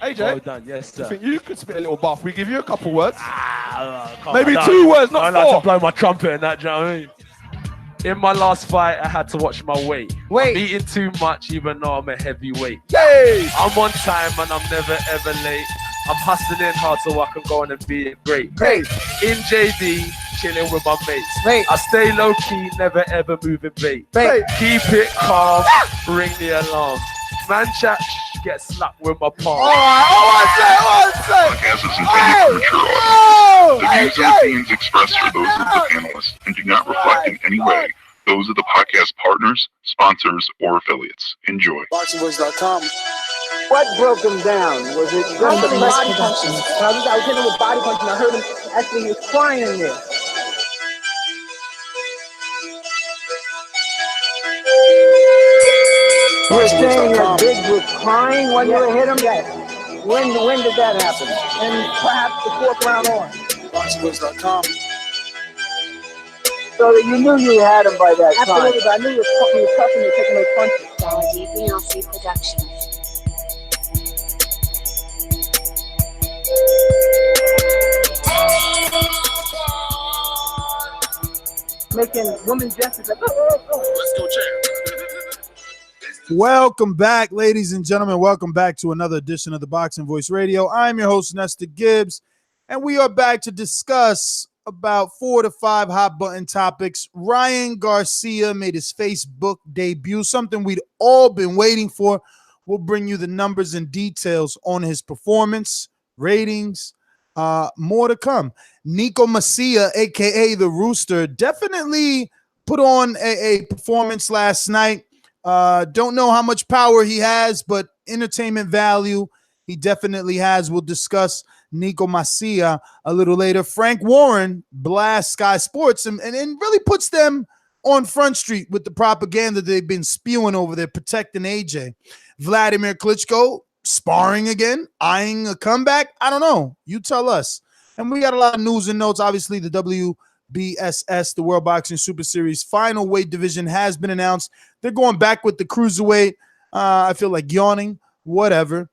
AJ, well done. Yes, sir. I think you could spit a little buff. We give you a couple words. Maybe 2 words, not 4. I like to blow my trumpet and that, do you know what I mean? In my last fight, I had to watch my weight. I'm eating too much, even though I'm a heavyweight. Yay! I'm on time and I'm never ever late. I'm hustling hard so I can go on and be great. In JD, chilling with my mates. I stay low key, never ever moving bait. Keep it calm, ring the alarm. Man chat, get slapped with my palm. One sec. Podcast is intended for mature audience. The views and opinions expressed are those of the panelists and do not reflect in any way those of the podcast partners, sponsors, or affiliates. Enjoy. ThaBoxingvoice.com. What broke him down? Was it just the body punching? I was hitting him with body punching. I heard him actually, he was crying in there. You were saying that Biggs was crying when you hit him? Yes. When did that happen? And perhaps the 4th round on. ThaBoxingvoice.com. So that you knew you had him by that time. Absolutely, but I knew you were tough and you were taking those punches. Production. Making women gestures like, let's go, champ. Welcome back, ladies and gentlemen. Welcome back to another edition of the Boxing Voice Radio. I'm your host, Nestor Gibbs, and we are back to discuss about 4 to 5 hot button topics. Ryan Garcia made his Facebook debut, something we'd all been waiting for. We'll bring you the numbers and details on his performance, ratings, more to come. Neeco Macias, aka the Rooster, definitely put on a performance last night. Don't know how much power he has, but entertainment value he definitely has. We'll discuss Neeco Macias a little later. Frank Warren blasts Sky Sports and really puts them on Front Street with the propaganda they've been spewing over there, protecting AJ. Wladimir Klitschko sparring again, eyeing a comeback. I don't know. You tell us. And we got a lot of news and notes. Obviously, the WBSS, the World Boxing Super Series final weight division has been announced. They're going back with the Cruiserweight. I feel like yawning. Whatever.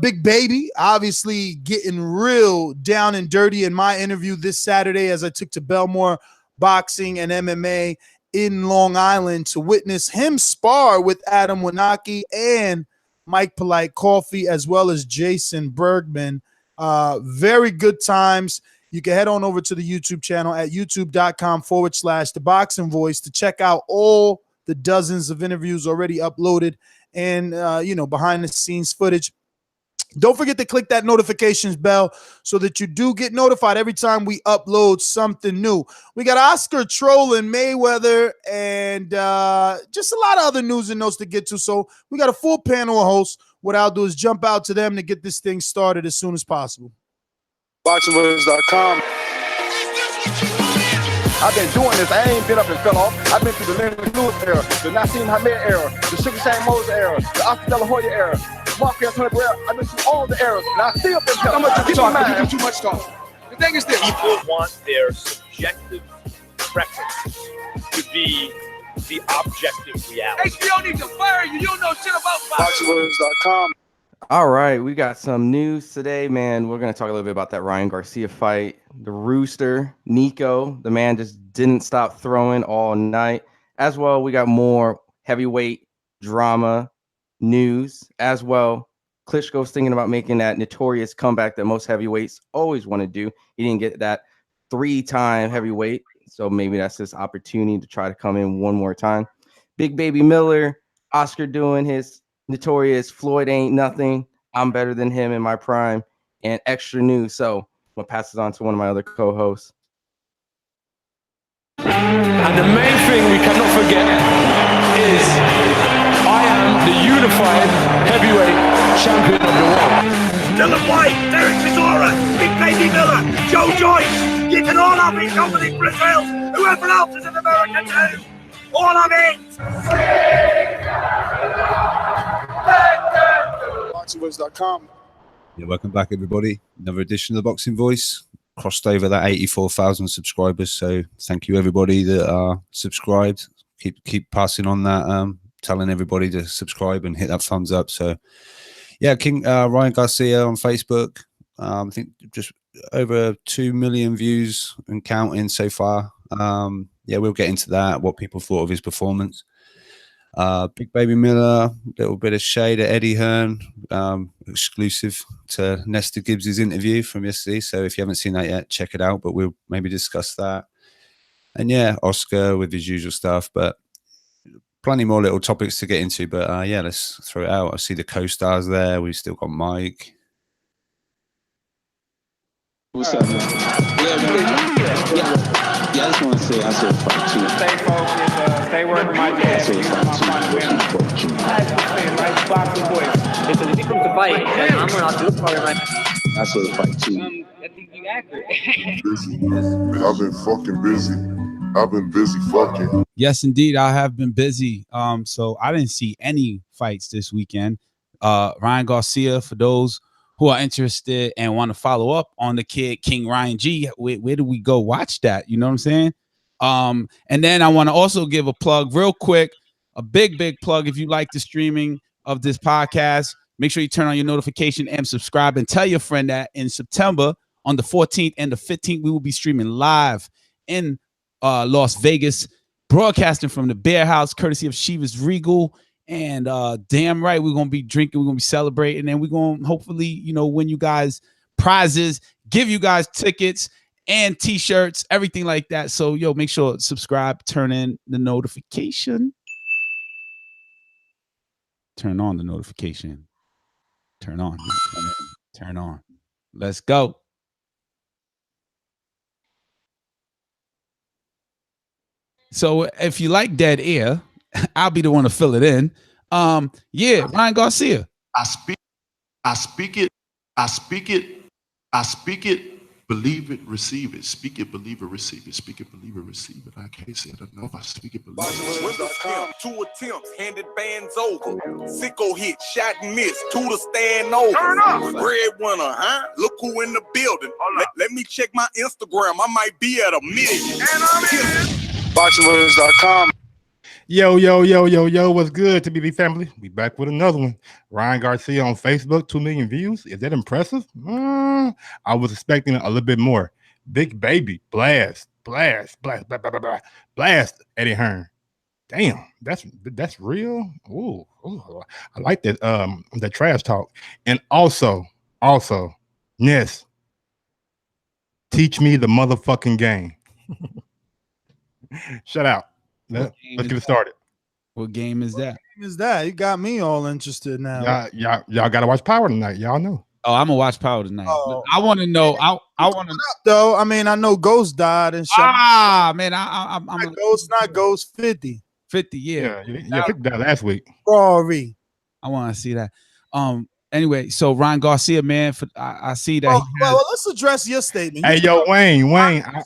Big Baby, obviously getting real down and dirty in my interview this Saturday as I took to Belmore Boxing and MMA in Long Island to witness him spar with Adam Wanaki and Mike Polite Coffee, as well as Jason Bergman. Very good times. You can head on over to the YouTube channel at youtube.com/ThaBoxingVoice to check out all the dozens of interviews already uploaded and, behind the scenes footage. Don't forget to click that notifications bell so that you do get notified every time we upload something new. We got Oscar trolling Mayweather and just a lot of other news and notes to get to. So we got a full panel of hosts. What I'll do is jump out to them to get this thing started as soon as possible. ThaBoxingvoice.com. I've been doing this. I ain't been up and fell off. I've been through the Lenny Lewis era, the Nassim Hamed era, the Sugar Shane Moses era, the Oscar De La Hoya era, Marquez Hunter era. I've been through all the eras, and I still been telling you. You do too much talk. The thing is this. People want their subjective preference to be the objective reality. HBO needs to fire you. You don't know shit about ThaBoxingvoice.com. All right, we got some news today, man. We're going to talk a little bit about that Ryan Garcia fight. The Rooster, Neeco, the man just didn't stop throwing all night. As well, we got more heavyweight drama news. As well, Klitschko's thinking about making that notorious comeback that most heavyweights always want to do. He didn't get that 3-time heavyweight, so maybe that's his opportunity to try to come in one more time. Big Baby Miller, Oscar doing his notorious Floyd ain't nothing, I'm better than him in my prime, and extra news. So I'm gonna pass it on to one of my other co-hosts. And the main thing we cannot forget is I am the unified heavyweight champion of the world. Dylan White, Derek Chisora, Big Baby Miller, Joe Joyce, you can all have it, Dominic Brazil, whoever else is in America too. All of it! ThaBoxingvoice.com. Yeah, welcome back, everybody. Another edition of the Boxing Voice. Crossed over that 84,000 subscribers, so thank you, everybody that are subscribed. Keep passing on that, telling everybody to subscribe and hit that thumbs up. So, Yeah, King Ryan Garcia on Facebook. I think just over 2 million views and counting so far. Yeah, we'll get into that, what people thought of his performance. Big Baby Miller, little bit of shade at Eddie Hearn, exclusive to Nesta Gibbs' interview from yesterday. So if you haven't seen that yet, check it out. But we'll maybe discuss that. And yeah, Oscar with his usual stuff, but plenty more little topics to get into. But yeah, let's throw it out. I see the co-stars there. We've still got Mike. What's up, man? Yeah, I just want to say I said fight two. Stay focused, stay working my jab. Boxing voice. Listen, if you come to fight, I'm gonna do part of my. I said fight two. I think you accurate. I've been fucking busy. I've been busy fucking. Yes, indeed, I have been busy. So I didn't see any fights this weekend. Ryan Garcia, for those who are interested and want to follow up on the kid King Ryan G, where do we go watch that? You know what I'm saying? And then I want to also give a plug real quick, a big plug. If you like the streaming of this podcast, make sure you turn on your notification and subscribe, and tell your friend that in September on the 14th and the 15th, we will be streaming live in Las Vegas, broadcasting from the Bear House, courtesy of Shiva's Regal. And damn right, we're gonna be drinking, we're gonna be celebrating, and we're gonna hopefully, you know, win you guys prizes, give you guys tickets and t-shirts, everything like that. So yo, make sure subscribe, turn in the notification, turn on the notification, turn on. Let's go. So if you like dead air, I'll be the one to fill it in. Yeah, Ryan Garcia. I speak it, believe it, receive it. Speak it, believe it, receive it. Speak it, believe it, receive it. I can't say it enough. I speak it, believe it. 2 attempts, handed bands over. Sicko hit, shot and miss. 2 to stand over. Turn up. Breadwinner, huh? Look who in the building. Let me check my Instagram. I might be at 1 million. And I'm in. ThaBoxingvoice.com. Yo, what's good to BB family? We back with another one. Ryan Garcia on Facebook, 2 million views. Is that impressive? I was expecting a little bit more. Big Baby, blast, Eddie Hearn. Damn, that's real. Ooh, I like that the trash talk. And also, Ness, teach me the motherfucking game. Shut out. Let's get it started. What game is that? You got me all interested now. Y'all gotta watch Power tonight. Y'all know. Oh, I'm gonna watch Power tonight. I want to know. I want to though. I mean, I know Ghost died and shit. Man, I'm not Ghost 50. 50, yeah. 50 died last week. Sorry. I want to see that. Anyway, so Ryan Garcia, man, I see that. Well, let's address your statement. Hey, yo, Wayne,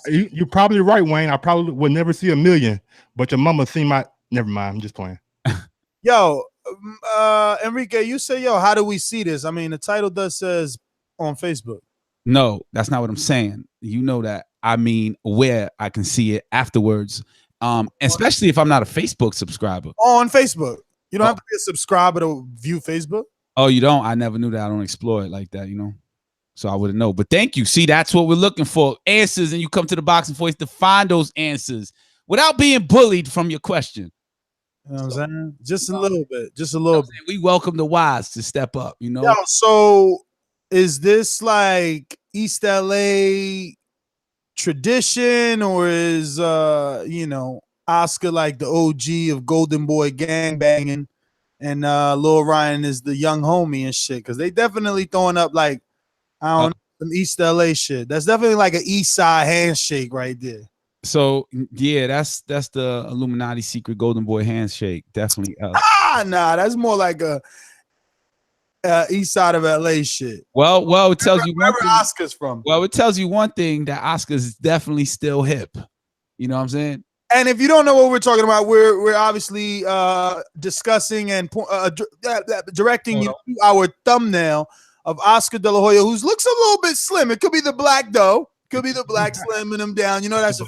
you're probably right, Wayne. I probably would never see 1 million, but your mama seen my. Never mind, I'm just playing. Yo, Enrique, you say, yo, how do we see this? I mean, the title does says on Facebook. No, that's not what I'm saying. You know that. I mean, where I can see it afterwards, especially if I'm not a Facebook subscriber. On Facebook. You don't have to be a subscriber to view Facebook. Oh, you don't? I never knew that. I don't explore it like that, you know? So I wouldn't know. But thank you. See, that's what we're looking for. Answers, and you come to the Boxing Voice to find those answers without being bullied from your question. You know what I'm saying? Just a little bit. Just a little bit. We welcome the wise to step up, you know? Yo, so is this like East LA tradition, or is, Oscar like the OG of Golden Boy gangbanging? And Lil Ryan is the young homie and shit, because they definitely throwing up like, I don't know, some East LA shit. That's definitely like an East Side handshake right there. So yeah, that's the Illuminati secret Golden Boy handshake. Definitely. Nah, that's more like a East Side of LA shit. Well, it tells you where Oscar's from. Well, it tells you one thing, that Oscar's is definitely still hip. You know what I'm saying? And if you don't know what we're talking about, we're obviously discussing and directing you to our thumbnail of Oscar De La Hoya, who looks a little bit slim. It could be the black though. Could be the black slimming him down. You know, that's a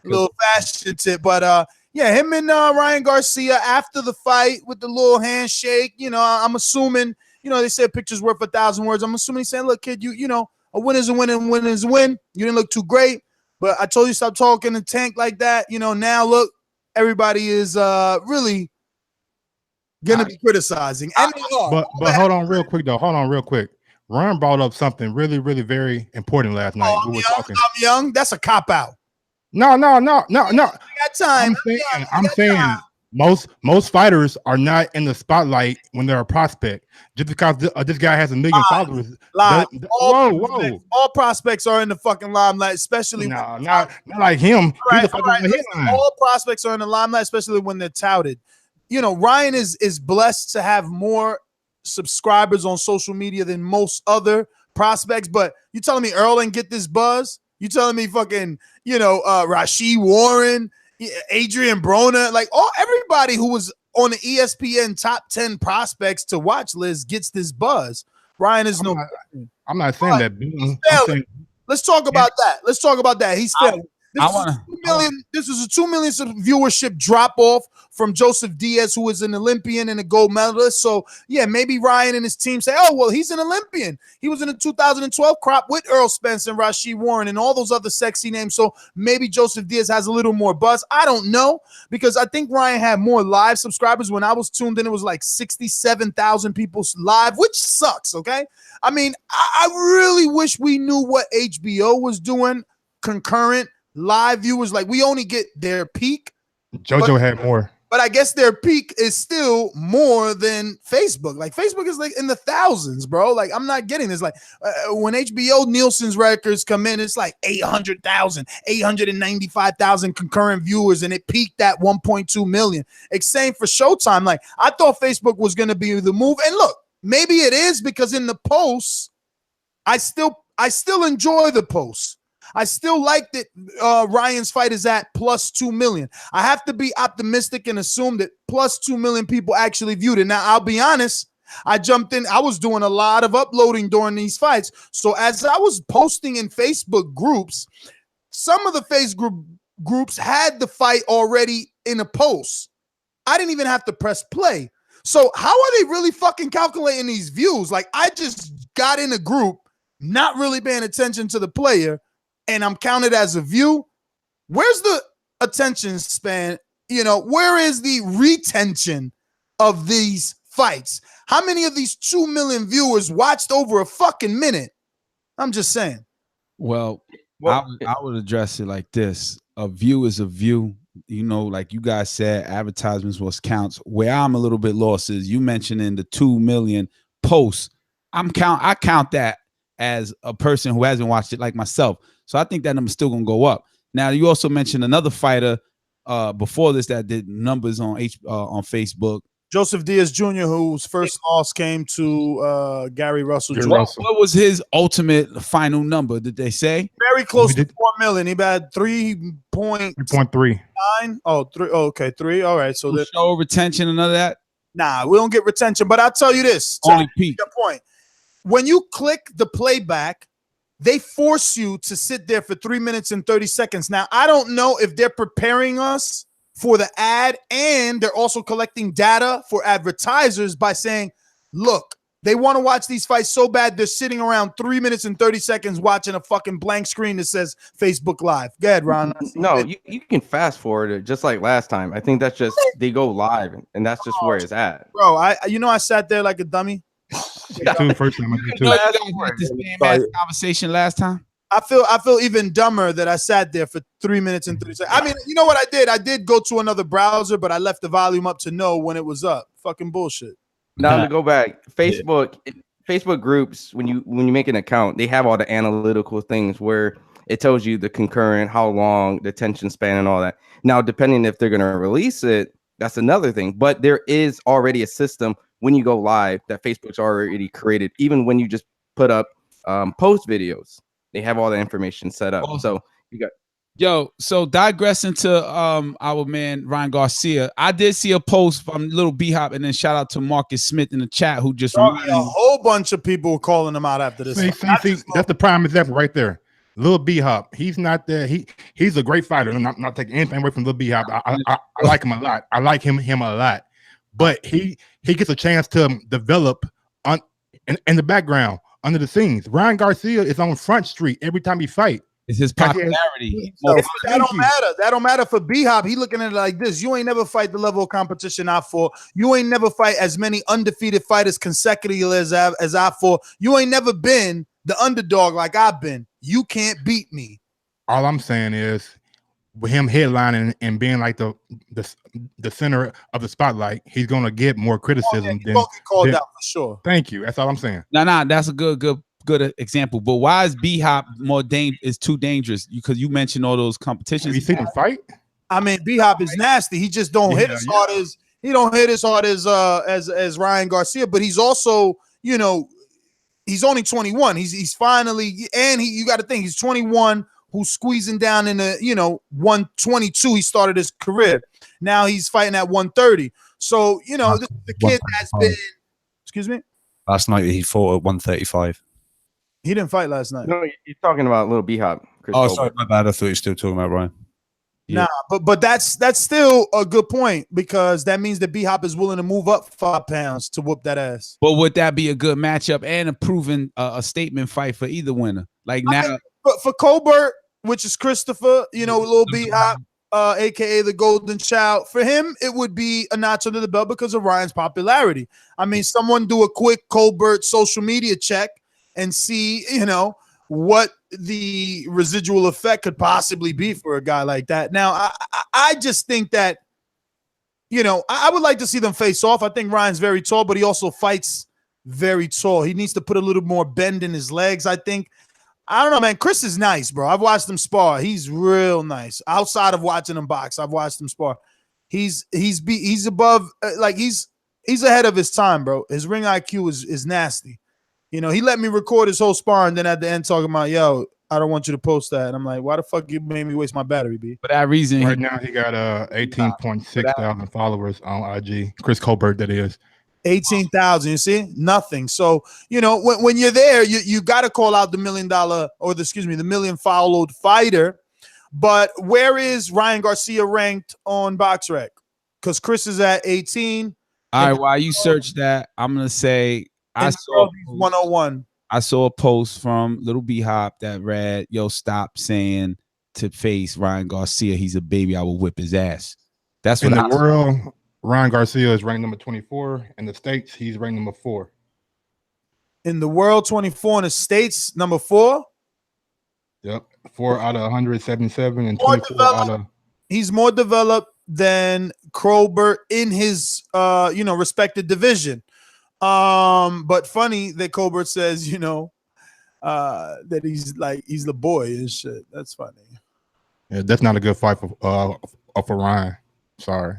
little fashion tip. But yeah, him and Ryan Garcia after the fight with the little handshake. You know, I'm assuming they say a picture's worth 1,000 words. I'm assuming he's saying, look, kid, you know, a win is a win and win is a win. You didn't look too great, but I told you stop talking and tank like that. You know, now look, everybody is really gonna be criticizing. And but hold on real quick though. Hold on real quick. Ron brought up something really, really very important last night. I'm young. That's a cop out. No. Got time. I'm saying most fighters are not in the spotlight when they're a prospect. Just because this guy has 1 million followers. All prospects are in the fucking limelight, especially not like him. All prospects are in the limelight, especially when they're touted. You know, Ryan is blessed to have more subscribers on social media than most other prospects. But you telling me Earl ain't get this buzz? You telling me fucking, Rashid Warren, Adrian Broner, like everybody who was on the ESPN top 10 prospects to watch list gets this buzz. Ryan is I'm not saying that. Let's talk about that. He's failing. This was a 2 million viewership drop off from Joseph Diaz, who is an Olympian and a gold medalist. So yeah, maybe Ryan and his team say, oh, well, he's an Olympian. He was in the 2012 crop with Earl Spence and Rashid Warren and all those other sexy names. So maybe Joseph Diaz has a little more buzz. I don't know, because I think Ryan had more live subscribers. When I was tuned in, it was like 67,000 people live, which sucks. Okay. I mean, I really wish we knew what HBO was doing concurrent live viewers. Like, we only get their peak. JoJo had more, but I guess their peak is still more than Facebook. Like, Facebook is like in the thousands, bro. Like, I'm not getting this. Like, when HBO Nielsen's records come in, it's like 800,000, 895,000 concurrent viewers, and it peaked at 1.2 million. It's same for Showtime. Like, I thought Facebook was going to be the move, and look, maybe it is, because in the posts, I still enjoy the posts. I still like that Ryan's fight is at plus 2 million. I have to be optimistic and assume that plus 2 million people actually viewed it. Now, I'll be honest. I jumped in. I was doing a lot of uploading during these fights. So as I was posting in Facebook groups, some of the Facebook groups had the fight already in a post. I didn't even have to press play. So how are they really fucking calculating these views? Like, I just got in a group, not really paying attention to the player, and I'm counted as a view. Where's the attention span? Where is the retention of these fights? How many of these 2 million viewers watched over a fucking minute? I'm just saying. Well, I would address it like this. A view is a view. Like you guys said, advertisements was counts. Where I'm a little bit lost is you mentioning the 2 million posts. I count that as a person who hasn't watched it, like myself. So I think that number's still gonna go up. Now, you also mentioned another fighter before this that did numbers on Facebook. Joseph Diaz Jr., whose first loss came to Gary Russell Jr. What was his ultimate final number? Did they say? Very close to 4 million. He had 3.3. Oh, 3. Oh, okay, 3. All right. So show retention and none of that. Nah, we don't get retention. But I'll tell you this. Only peak. Point. When you click the playback, they force you to sit there for 3 minutes and 30 seconds. Now, I don't know if they're preparing us for the ad, and they're also collecting data for advertisers by saying, look, they want to watch these fights so bad they're sitting around 3 minutes and 30 seconds watching a fucking blank screen that says Facebook Live. Go ahead, Ron. No, you can fast forward it just like last time. I think that's just they go live, and that's just where it's at. Bro, I sat there like a dummy. First time I did too. This conversation last time. I feel even dumber that I sat there for 3 minutes and 30 seconds. I mean, you know what I did? I did go to another browser, but I left the volume up to know when it was up. Fucking bullshit. Now to go back, Facebook groups, when you make an account, they have all the analytical things where it tells you the concurrent, how long, the attention span, and all that. Now, depending if they're going to release it, that's another thing. But there is already a system when you go live that Facebook's already created. Even when you just put up post videos, they have all the information set up. So you got. So digressing to our man Ryan Garcia, I did see a post from Little B-Hop, and then shout out to Marcus Smith in the chat who just a whole bunch of people calling him out after this. See, that's the prime example right there. Little B-Hop, he's not there. He's a great fighter. I'm not taking anything away from Little B-Hop. I like him a lot. I like him a lot. But he gets a chance to develop in the background, under the scenes. Ryan Garcia is on Front Street every time he fight. It's his popularity. That don't matter. That don't matter for B-Hop. He looking at it like this. You ain't never fight the level of competition I fought. You ain't never fight as many undefeated fighters consecutively as I fought. You ain't never been the underdog like I've been. You can't beat me. All I'm saying is, with him headlining and being like the center of the spotlight, he's gonna get more criticism than called out for sure. Thank you. That's all I'm saying. No, that's a good example. But why is B-Hop is too dangerous? Because you mentioned all those competitions. Have you seen him fight? I mean, B-Hop is nasty. He just don't hit as hard as he don't hit as hard as Ryan Garcia. But he's also, you know, he's only 21. He's finally, and you got to think he's 21. Who's squeezing down in the 122? He started his career. Now he's fighting at 130. So the kid has been. Excuse me. Last night he fought at 135. He didn't fight last night. No, you're talking about little B-Hop. Sorry, my bad. I thought you were still talking about Ryan. Yeah. Nah, but that's still a good point because that means that B-Hop is willing to move up 5 pounds to whoop that ass. But would that be a good matchup and a proven a statement fight for either winner? Like now, for Colbert, which is Christopher, little B-Hop, aka the Golden Child. For him, it would be a notch under the belt because of Ryan's popularity. I mean, someone do a quick Colbert social media check and see, what the residual effect could possibly be for a guy like that. Now, I just think that, I would like to see them face off. I think Ryan's very tall, but he also fights very tall. He needs to put a little more bend in his legs, I think. I don't know, man. Chris is nice, bro. I've watched him spar. He's real nice. Outside of watching him box, I've watched him spar. He's above, he's ahead of his time, bro. His ring IQ is nasty. He let me record his whole spar, and then at the end talking about, yo, I don't want you to post that. And I'm like, why the fuck you made me waste my battery, B? For that reason, right now he got 18.6 thousand followers on IG. Chris Colbert, that is. 18,000, you see, nothing. So when you're there, you got to call out the $1 million followed fighter. But where is Ryan Garcia ranked on BoxRec? Because Chris is at 18. All right, while you search that, I'm gonna say I saw 101. I saw a post from Little B-Hop that read, "Yo, stop saying to face Ryan Garcia. He's a baby. I will whip his ass." That's what in the world. Ryan Garcia is ranked number 24. In the States, he's ranked number 4. In the world, 24. In the States, number 4? Yep. 4 out of 177 and 24 out of... He's more developed than Colbert in his, respected division. But funny that Colbert says, that he's the boy and shit. That's funny. Yeah, that's not a good fight for Ryan. Sorry.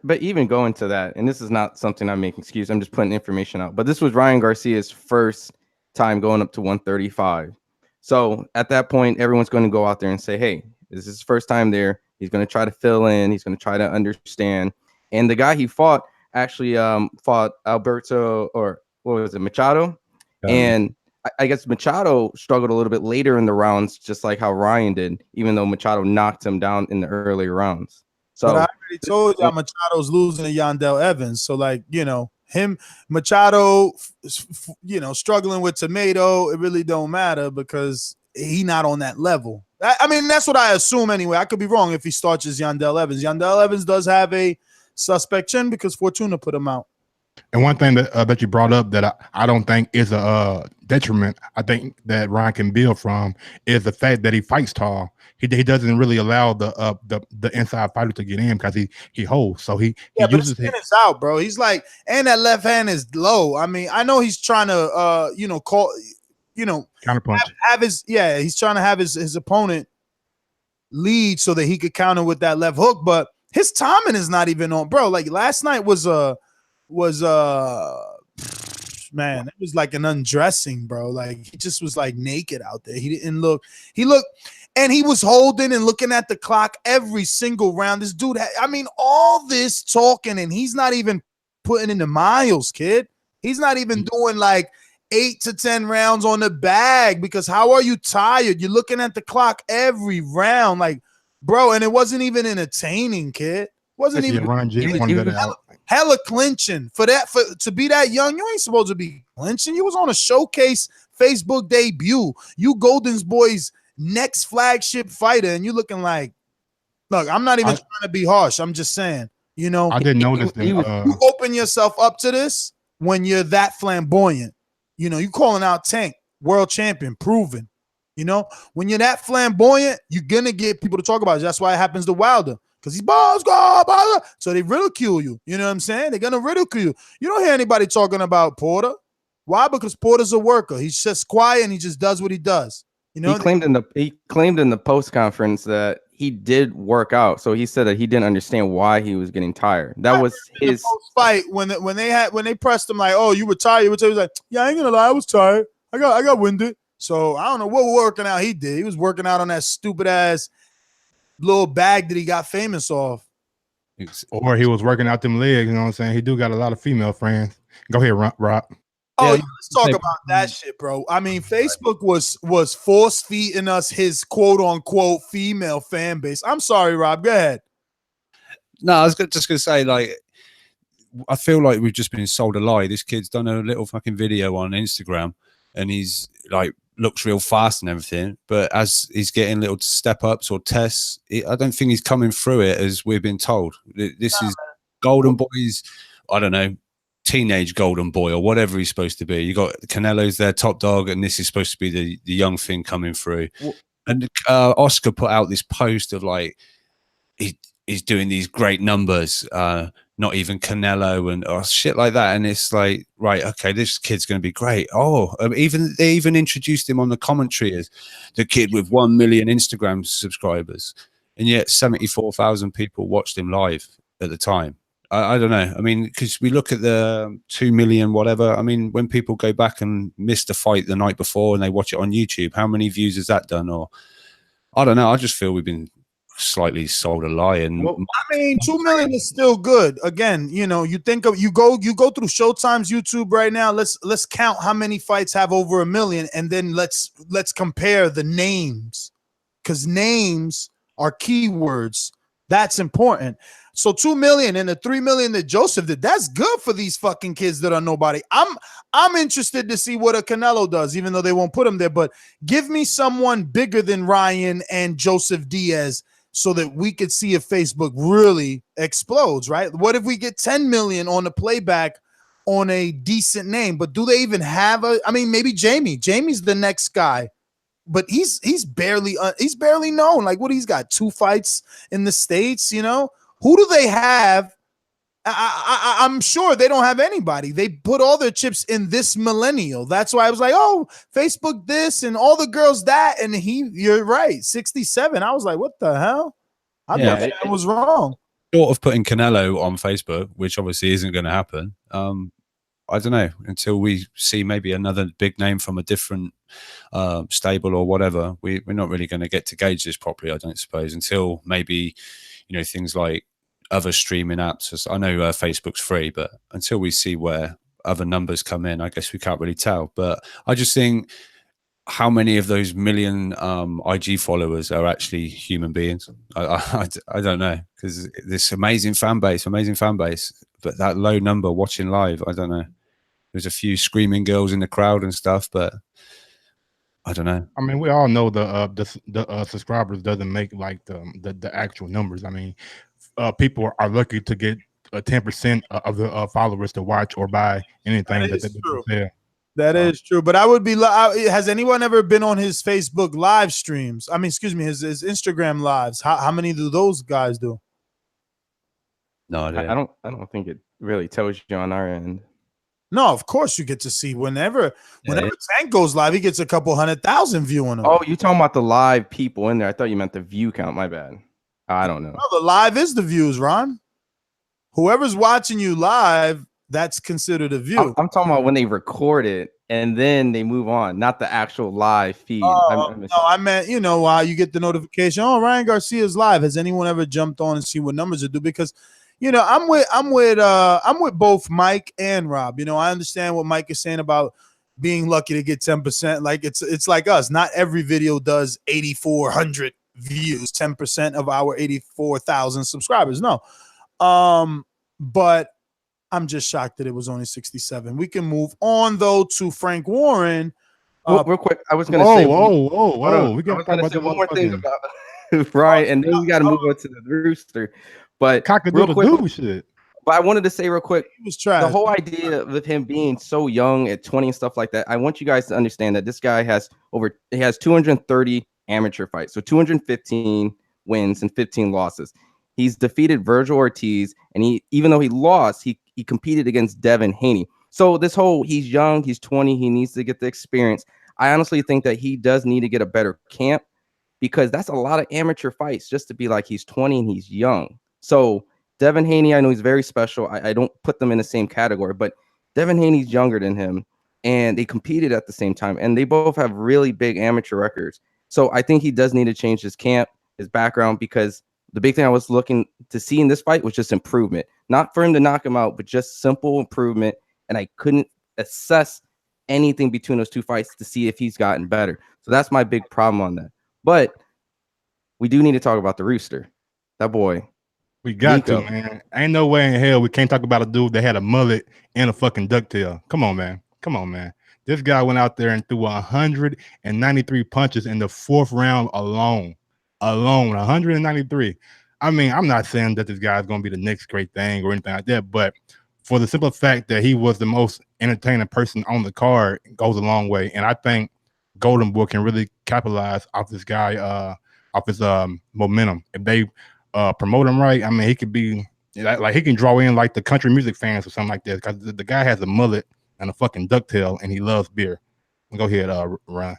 But even going to that, and this is not something I'm making excuse. I'm just putting information out. But this was Ryan Garcia's first time going up to 135. So at that point, everyone's going to go out there and say, hey, this is his first time there. He's going to try to fill in. He's going to try to understand. And the guy he fought actually fought Alberto, or what was it, Machado? And I guess Machado struggled a little bit later in the rounds, just like how Ryan did, even though Machado knocked him down in the earlier rounds. So but I already told y'all Machado's losing to Yandel Evans. So him, Machado, struggling with Tomato, it really don't matter because he not on that level. I mean, that's what I assume anyway. I could be wrong if he starts as Yandel Evans. Yandel Evans does have a suspect chin because Fortuna put him out. And one thing that you brought up that I don't think is a detriment, I think that Ryan can build from, is the fact that he fights tall. He doesn't really allow the inside fighter to get in because he holds. So he uses his is out, bro. He's like, and that left hand is low. I mean, I know he's trying to counterpunch. He's trying to have his opponent lead so that he could counter with that left hook, but his timing is not even on, bro. Like last night was man, it was like an undressing, bro. Like he just was like naked out there. He looked, and he was holding and looking at the clock every single round. This dude all this talking, and he's not even putting in the miles, kid. He's not even doing like 8 to 10 rounds on the bag because how are you tired? You're looking at the clock every round, like, bro, and it wasn't even entertaining, kid. Wasn't even hella clinching for that. To be that young, you ain't supposed to be clinching. You was on a showcase Facebook debut. You Golden's Boys next flagship fighter, and you looking like, look, I'm not even trying to be harsh. I'm just saying, you know, I didn't notice that. You open yourself up to this when you're that flamboyant. You know, you calling out Tank, world champion, proven. You know, when you're that flamboyant, you're gonna get people to talk about it. That's why it happens to Wilder, because he's balls go, so they ridicule you. You know what I'm saying? They're gonna ridicule you. You don't hear anybody talking about Porter. Why? Because Porter's a worker. He's just quiet and he just does what he does. You know, he claimed in the post conference that he did work out. So he said that he didn't understand why he was getting tired. That was his fight when they pressed him like, "Oh, you were tired." He was like, "Yeah, I ain't gonna lie, I was tired. I got winded." So I don't know what working out he did. He was working out on that stupid ass little bag that he got famous off. Or he was working out them legs. You know what I'm saying? He do got a lot of female friends. Go ahead, Rob. Oh, yeah, let's talk about that shit, bro. I mean, Facebook was force feeding us his quote unquote female fan base. I'm sorry, Rob. Go ahead. No, I was just gonna say, like, I feel like we've just been sold a lie. This kid's done a little fucking video on Instagram, and he's like looks real fast and everything. But as he's getting little step ups or tests, I don't think he's coming through it as we've been told. This is Golden Boy's, I don't know, teenage golden boy or whatever he's supposed to be. You got Canelo's their top dog, and this is supposed to be the young thing coming through. And Oscar put out this post of like he's doing these great numbers, not even Canelo and shit like that. And it's like, right, okay, this kid's going to be great. Oh, they even introduced him on the commentary as the kid with 1 million Instagram subscribers, and yet 74,000 people watched him live at the time. I don't know. I mean, because we look at the 2 million, whatever. I mean, when people go back and miss the fight the night before and they watch it on YouTube, how many views has that done? Or I don't know. I just feel we've been slightly sold a lie. And well, I mean, 2 million is still good. Again, you know, you think of you go through Showtime's YouTube right now. Let's count how many fights have over 1 million, and then let's compare the names, because names are keywords. That's important. So 2 million and the 3 million that Joseph did, that's good for these fucking kids that are nobody. I'm interested to see what a Canelo does, even though they won't put him there. But give me someone bigger than Ryan and Joseph Diaz so that we could see if Facebook really explodes, right? What if we get 10 million on the playback on a decent name? But do they even have I mean, maybe Jamie. Jamie's the next guy. But he's barely known. Like, what, he's got 2 fights in the States, you know? Who do they have? I'm sure they don't have anybody. They put all their chips in this millennial. That's why I was like, oh, Facebook this and all the girls that. And you're right, 67. I was like, what the hell? I thought that was wrong. Short of putting Canelo on Facebook, which obviously isn't going to happen. I don't know, until we see maybe another big name from a different stable or whatever. We're not really going to get to gauge this properly, I don't suppose, until maybe, you know, things like other streaming apps. I know Facebook's free, but until we see where other numbers come in, I guess we can't really tell. But I just think, how many of those million IG followers are actually human beings? I don't know, because this amazing fan base, but that low number watching live, I don't know. There's a few screaming girls in the crowd and stuff, but I don't know. I mean, we all know the subscribers doesn't make like the actual numbers. I mean, people are lucky to get 10% of the followers to watch or buy anything that they sell. That is true, but I would be. Has anyone ever been on his Facebook live streams? I mean, excuse me, his Instagram lives. How many do those guys do? No, I don't think it really tells you on our end. No, of course you get to see whenever Tank goes live, he gets a couple 100,000 viewing him. Oh, you talking about the live people in there? I thought you meant the view count. My bad. I don't know. No, the live is the views, Ron. Whoever's watching you live, that's considered a view. I'm talking about when they record it and then they move on, not the actual live feed. I meant, you know, you get the notification. Oh, Ryan Garcia's live. Has anyone ever jumped on and see what numbers it do? Because, you know, I'm with both Mike and Rob. You know, I understand what Mike is saying about being lucky to get 10%. Like it's like us. Not every video does 8,400 views, 10% of our 84,000 subscribers. No, but I'm just shocked that it was only 67. We can move on though to Frank Warren. Real quick, I was going to say. Whoa. We got to talk about one more thing about Ryan, and then we got to move on to the Rooster. But real quick, shit. But I wanted to say real quick, he was trash. The whole idea with him being so young at 20 and stuff like that, I want you guys to understand that this guy has 230 amateur fights, so 215 wins and 15 losses. He's defeated Virgil Ortiz, and even though he lost, he competed against Devin Haney. So this whole he's young, he's 20, he needs to get the experience. I honestly think that he does need to get a better camp, because that's a lot of amateur fights just to be like he's 20 and he's young. So Devin Haney, I know he's very special. I don't put them in the same category, but Devin Haney's younger than him, and they competed at the same time, and they both have really big amateur records. So I think he does need to change his camp, his background, because the big thing I was looking to see in this fight was just improvement. Not for him to knock him out, but just simple improvement. And I couldn't assess anything between those two fights to see if he's gotten better. So that's my big problem on that. But we do need to talk about the Rooster. That boy. We got Neeco. To, man. Ain't no way in hell we can't talk about a dude that had a mullet and a fucking ducktail. Come on, man. This guy went out there and threw 193 punches in the 4th round alone. 193. I mean, I'm not saying that this guy is going to be the next great thing or anything like that, but for the simple fact that he was the most entertaining person on the card, it goes a long way. And I think Golden Boy can really capitalize off this guy, off his momentum. If they promote him right, I mean, he could be like he can draw in like the country music fans or something like that, because the guy has a mullet and a fucking ducktail, and he loves beer. Go ahead, Ryan.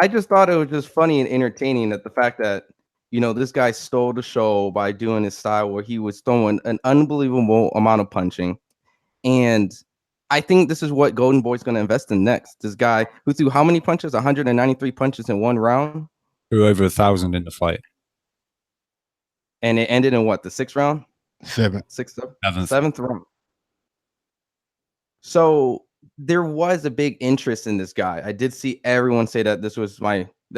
I just thought it was just funny and entertaining that the fact that, this guy stole the show by doing his style where he was throwing an unbelievable amount of punching. And I think this is what Golden Boy's going to invest in next. This guy who threw how many punches? 193 punches in one round? Threw over 1,000 in the fight. And it ended in what? The 6th round? Seventh round. So there was a big interest in this guy. I did see everyone say that this was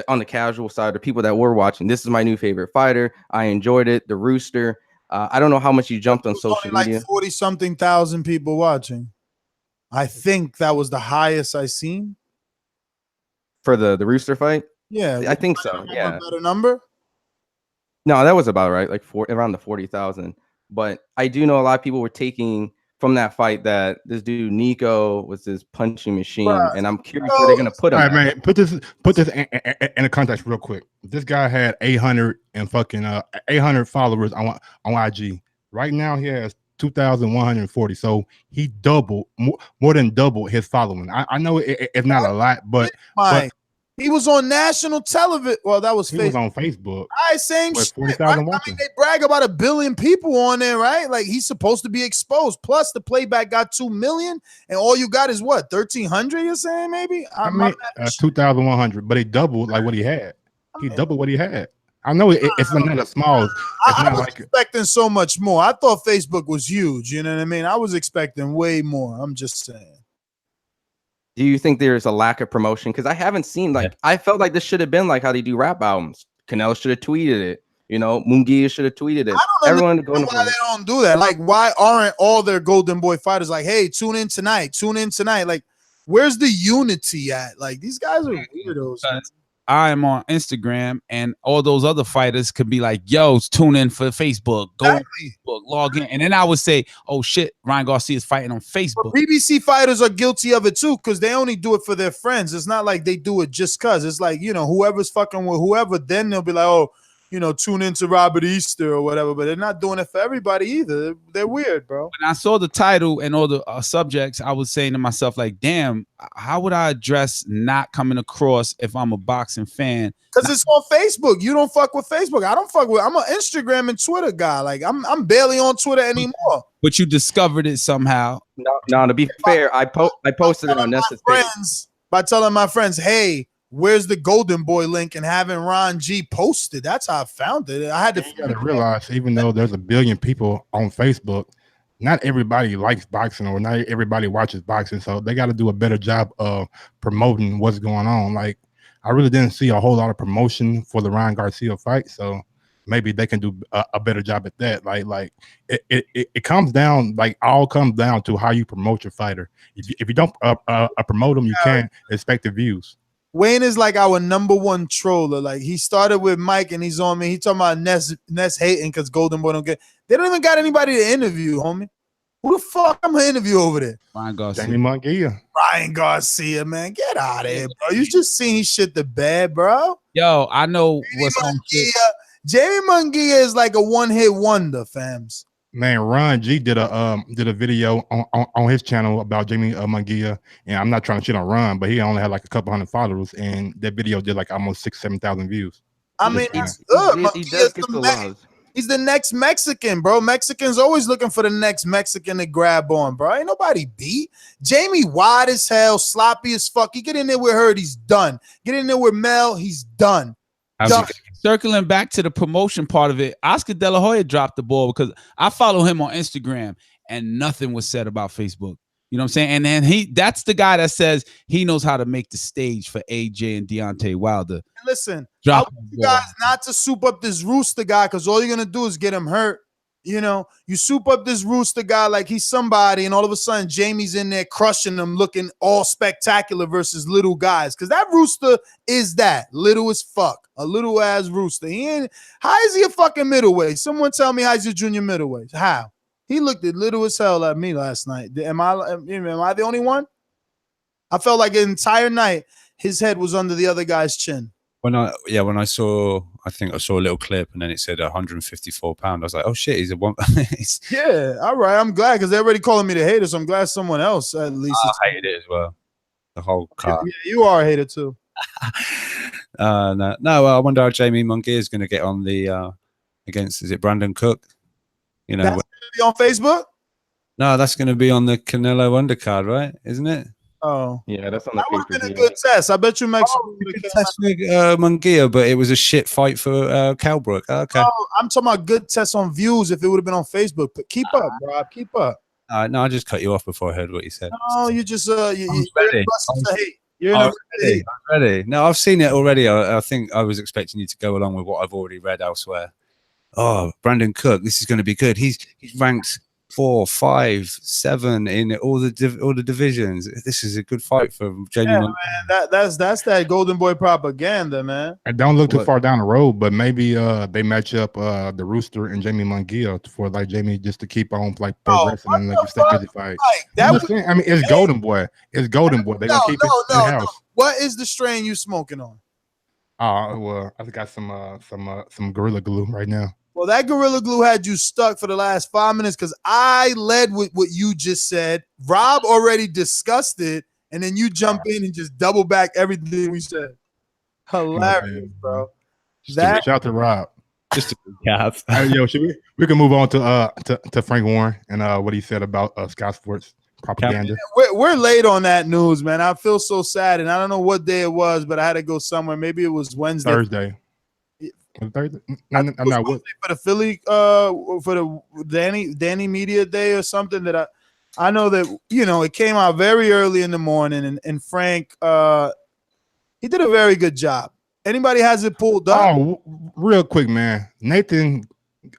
on the casual side, the people that were watching, this is my new favorite fighter. I enjoyed it. The Rooster. I don't know how much you jumped on social media. Like 40-something thousand people watching. I think that was the highest I seen. For the Rooster fight? Yeah. I think so. Yeah. A better number? No, that was about right. Like around the 40,000. But I do know a lot of people were taking from that fight that this dude Neeco was this punching machine, and I'm curious where they're gonna put him. All right, man. Put this in a context real quick. This guy had 800 followers on IG. Right now he has 2,140. So he doubled more than doubled his following. I know it's not a lot, but he was on national television. Well, that was he was on Facebook. Same shit. 40,000 I mean, they brag about 1 billion people on there, right? Like, he's supposed to be exposed. Plus, the playback got 2 million, and all you got is what, 1,300? You're saying maybe? I mean, 2,100, but he doubled like what he had. He doubled what he had. I know it's not a small. I was expecting so much more. I thought Facebook was huge. You know what I mean? I was expecting way more. I'm just saying. Do you think there's a lack of promotion? Because I haven't seen, I felt like this should have been like how they do rap albums. Canelo should have tweeted it. Munguia should have tweeted it. Everyone why they don't do that. Like, why aren't all their Golden Boy fighters like, hey, tune in tonight. Like, where's the unity at? Like, these guys are weirdos. I'm on Instagram, and all those other fighters could be like, yo, tune in for Facebook, go on Facebook, log in. And then I would say, oh shit, Ryan Garcia is fighting on Facebook. But BBC fighters are guilty of it too, because they only do it for their friends. It's not like they do it just because. It's like, whoever's fucking with whoever, then they'll be like, oh, tune into Robert Easter or whatever. But they're not doing it for everybody either. They're weird, bro. When I saw the title and all the subjects, I was saying to myself, like, damn, how would I address not coming across if I'm a boxing fan? Because it's on Facebook. You don't fuck with Facebook. I don't fuck with. I'm an Instagram and Twitter guy. Like, I'm barely on Twitter anymore. But you discovered it somehow. No. To be fair, I posted it on Nessa's page by telling my friends, hey, where's the Golden Boy link, and having Ron G posted. That's how I found it. I had to realize, even though there's 1 billion people on Facebook, not everybody likes boxing or not everybody watches boxing. So they got to do a better job of promoting what's going on. Like, I really didn't see a whole lot of promotion for the Ryan Garcia fight. So maybe they can do a better job at that. Like it comes down, like all comes down to how you promote your fighter. If you don't promote them, you can't expect the views. Wayne is like our #1 troller. Like he started with Mike and he's on me. He talking about Ness hating because Golden Boy don't get. They don't even got anybody to interview, homie. Who the fuck I'm gonna interview over there? Ryan Garcia. Jamie Munguia. Ryan Garcia, man, get out of here, bro. You just seen he shit the bed, bro. Yo, I know what's on. Jamie Munguia is like a one-hit wonder, fams. Man, Ron G did a video on his channel about Jamie Munguia, and I'm not trying to shit on Ron, but he only had like a couple hundred followers, and that video did like almost 6,000-7,000 views. I mean, it's good. He does get the love. He's the next Mexican, bro. Mexicans always looking for the next Mexican to grab on, bro. Ain't nobody beat. Jamie wide as hell, sloppy as fuck. You get in there with Hurd, he's done. Get in there with Mel, he's done. Circling back to the promotion part of it, Oscar De La Hoya dropped the ball because I follow him on Instagram and nothing was said about Facebook. You know what I'm saying? And then that's the guy that says he knows how to make the stage for AJ and Deontay Wilder. Listen, I want you guys not to soup up this Rooster guy because all you're gonna do is get him hurt. You know, you soup up this Rooster guy like he's somebody, and all of a sudden Jamie's in there crushing him, looking all spectacular versus little guys. Because that Rooster is that little as fuck, a little ass Rooster. How is he a fucking middleweight? Someone tell me how he's a junior middleweight. How? He looked at little as hell at me last night. Am I the only one? I felt like the entire night his head was under the other guy's chin. When I saw, I think I saw a little clip and then it said 154 pounds. I was like, oh shit, he's a one. Yeah, all right. I'm glad because they're already calling me the hater, so I'm glad someone else at least. I hated it as well. The whole car. Yeah, you are a hater too. No. I wonder how Jamie Munguia is going to get on the against. Is it Brandon Cook? You know, that's going to be on Facebook. No, that's going to be on the Canelo undercard, right? Isn't it? Oh, yeah, that's on the. That would have been a good test. I bet you Mexico would have test with Munguia, but it was a shit fight for Calbrook. Okay. Oh, I'm talking about good tests on views if it would have been on Facebook. But keep up, Rob. Keep up. No, I just cut you off before I heard what you said. No, you just you're ready. No, I've seen it already. I think I was expecting you to go along with what I've already read elsewhere. Oh, Brandon Cook, this is going to be good. He's ranked 4, 5, 7 in all the divisions. This is a good fight for Jamie. Yeah, man, that's that Golden Boy propaganda, man. I don't look too far down the road, but maybe they match up the Rooster and Jamie Munguia for like Jamie just to keep on like progressing and like you step busy fight. I mean, it's Golden Boy. It's Golden Boy. They're gonna keep it in the house. What is the strain you smoking on? Well, I got some Gorilla Glue right now. Well, that Gorilla Glue had you stuck for the last 5 minutes because I led with what you just said. Rob already discussed it, and then you jump in and just double back everything we said. Hilarious, bro. Shout out to Rob. Just to recap. Yo, should we can move on to Frank Warren and what he said about Scott Sports propaganda. We're late on that news, man. I feel so sad, and I don't know what day it was, but I had to go somewhere. Maybe it was Wednesday. Thursday. Thursday? I'm not for the Philly for the Danny Media Day or something that I know that it came out very early in the morning and Frank he did a very good job. Anybody has it pulled up? Oh, real quick, man. Nathaniel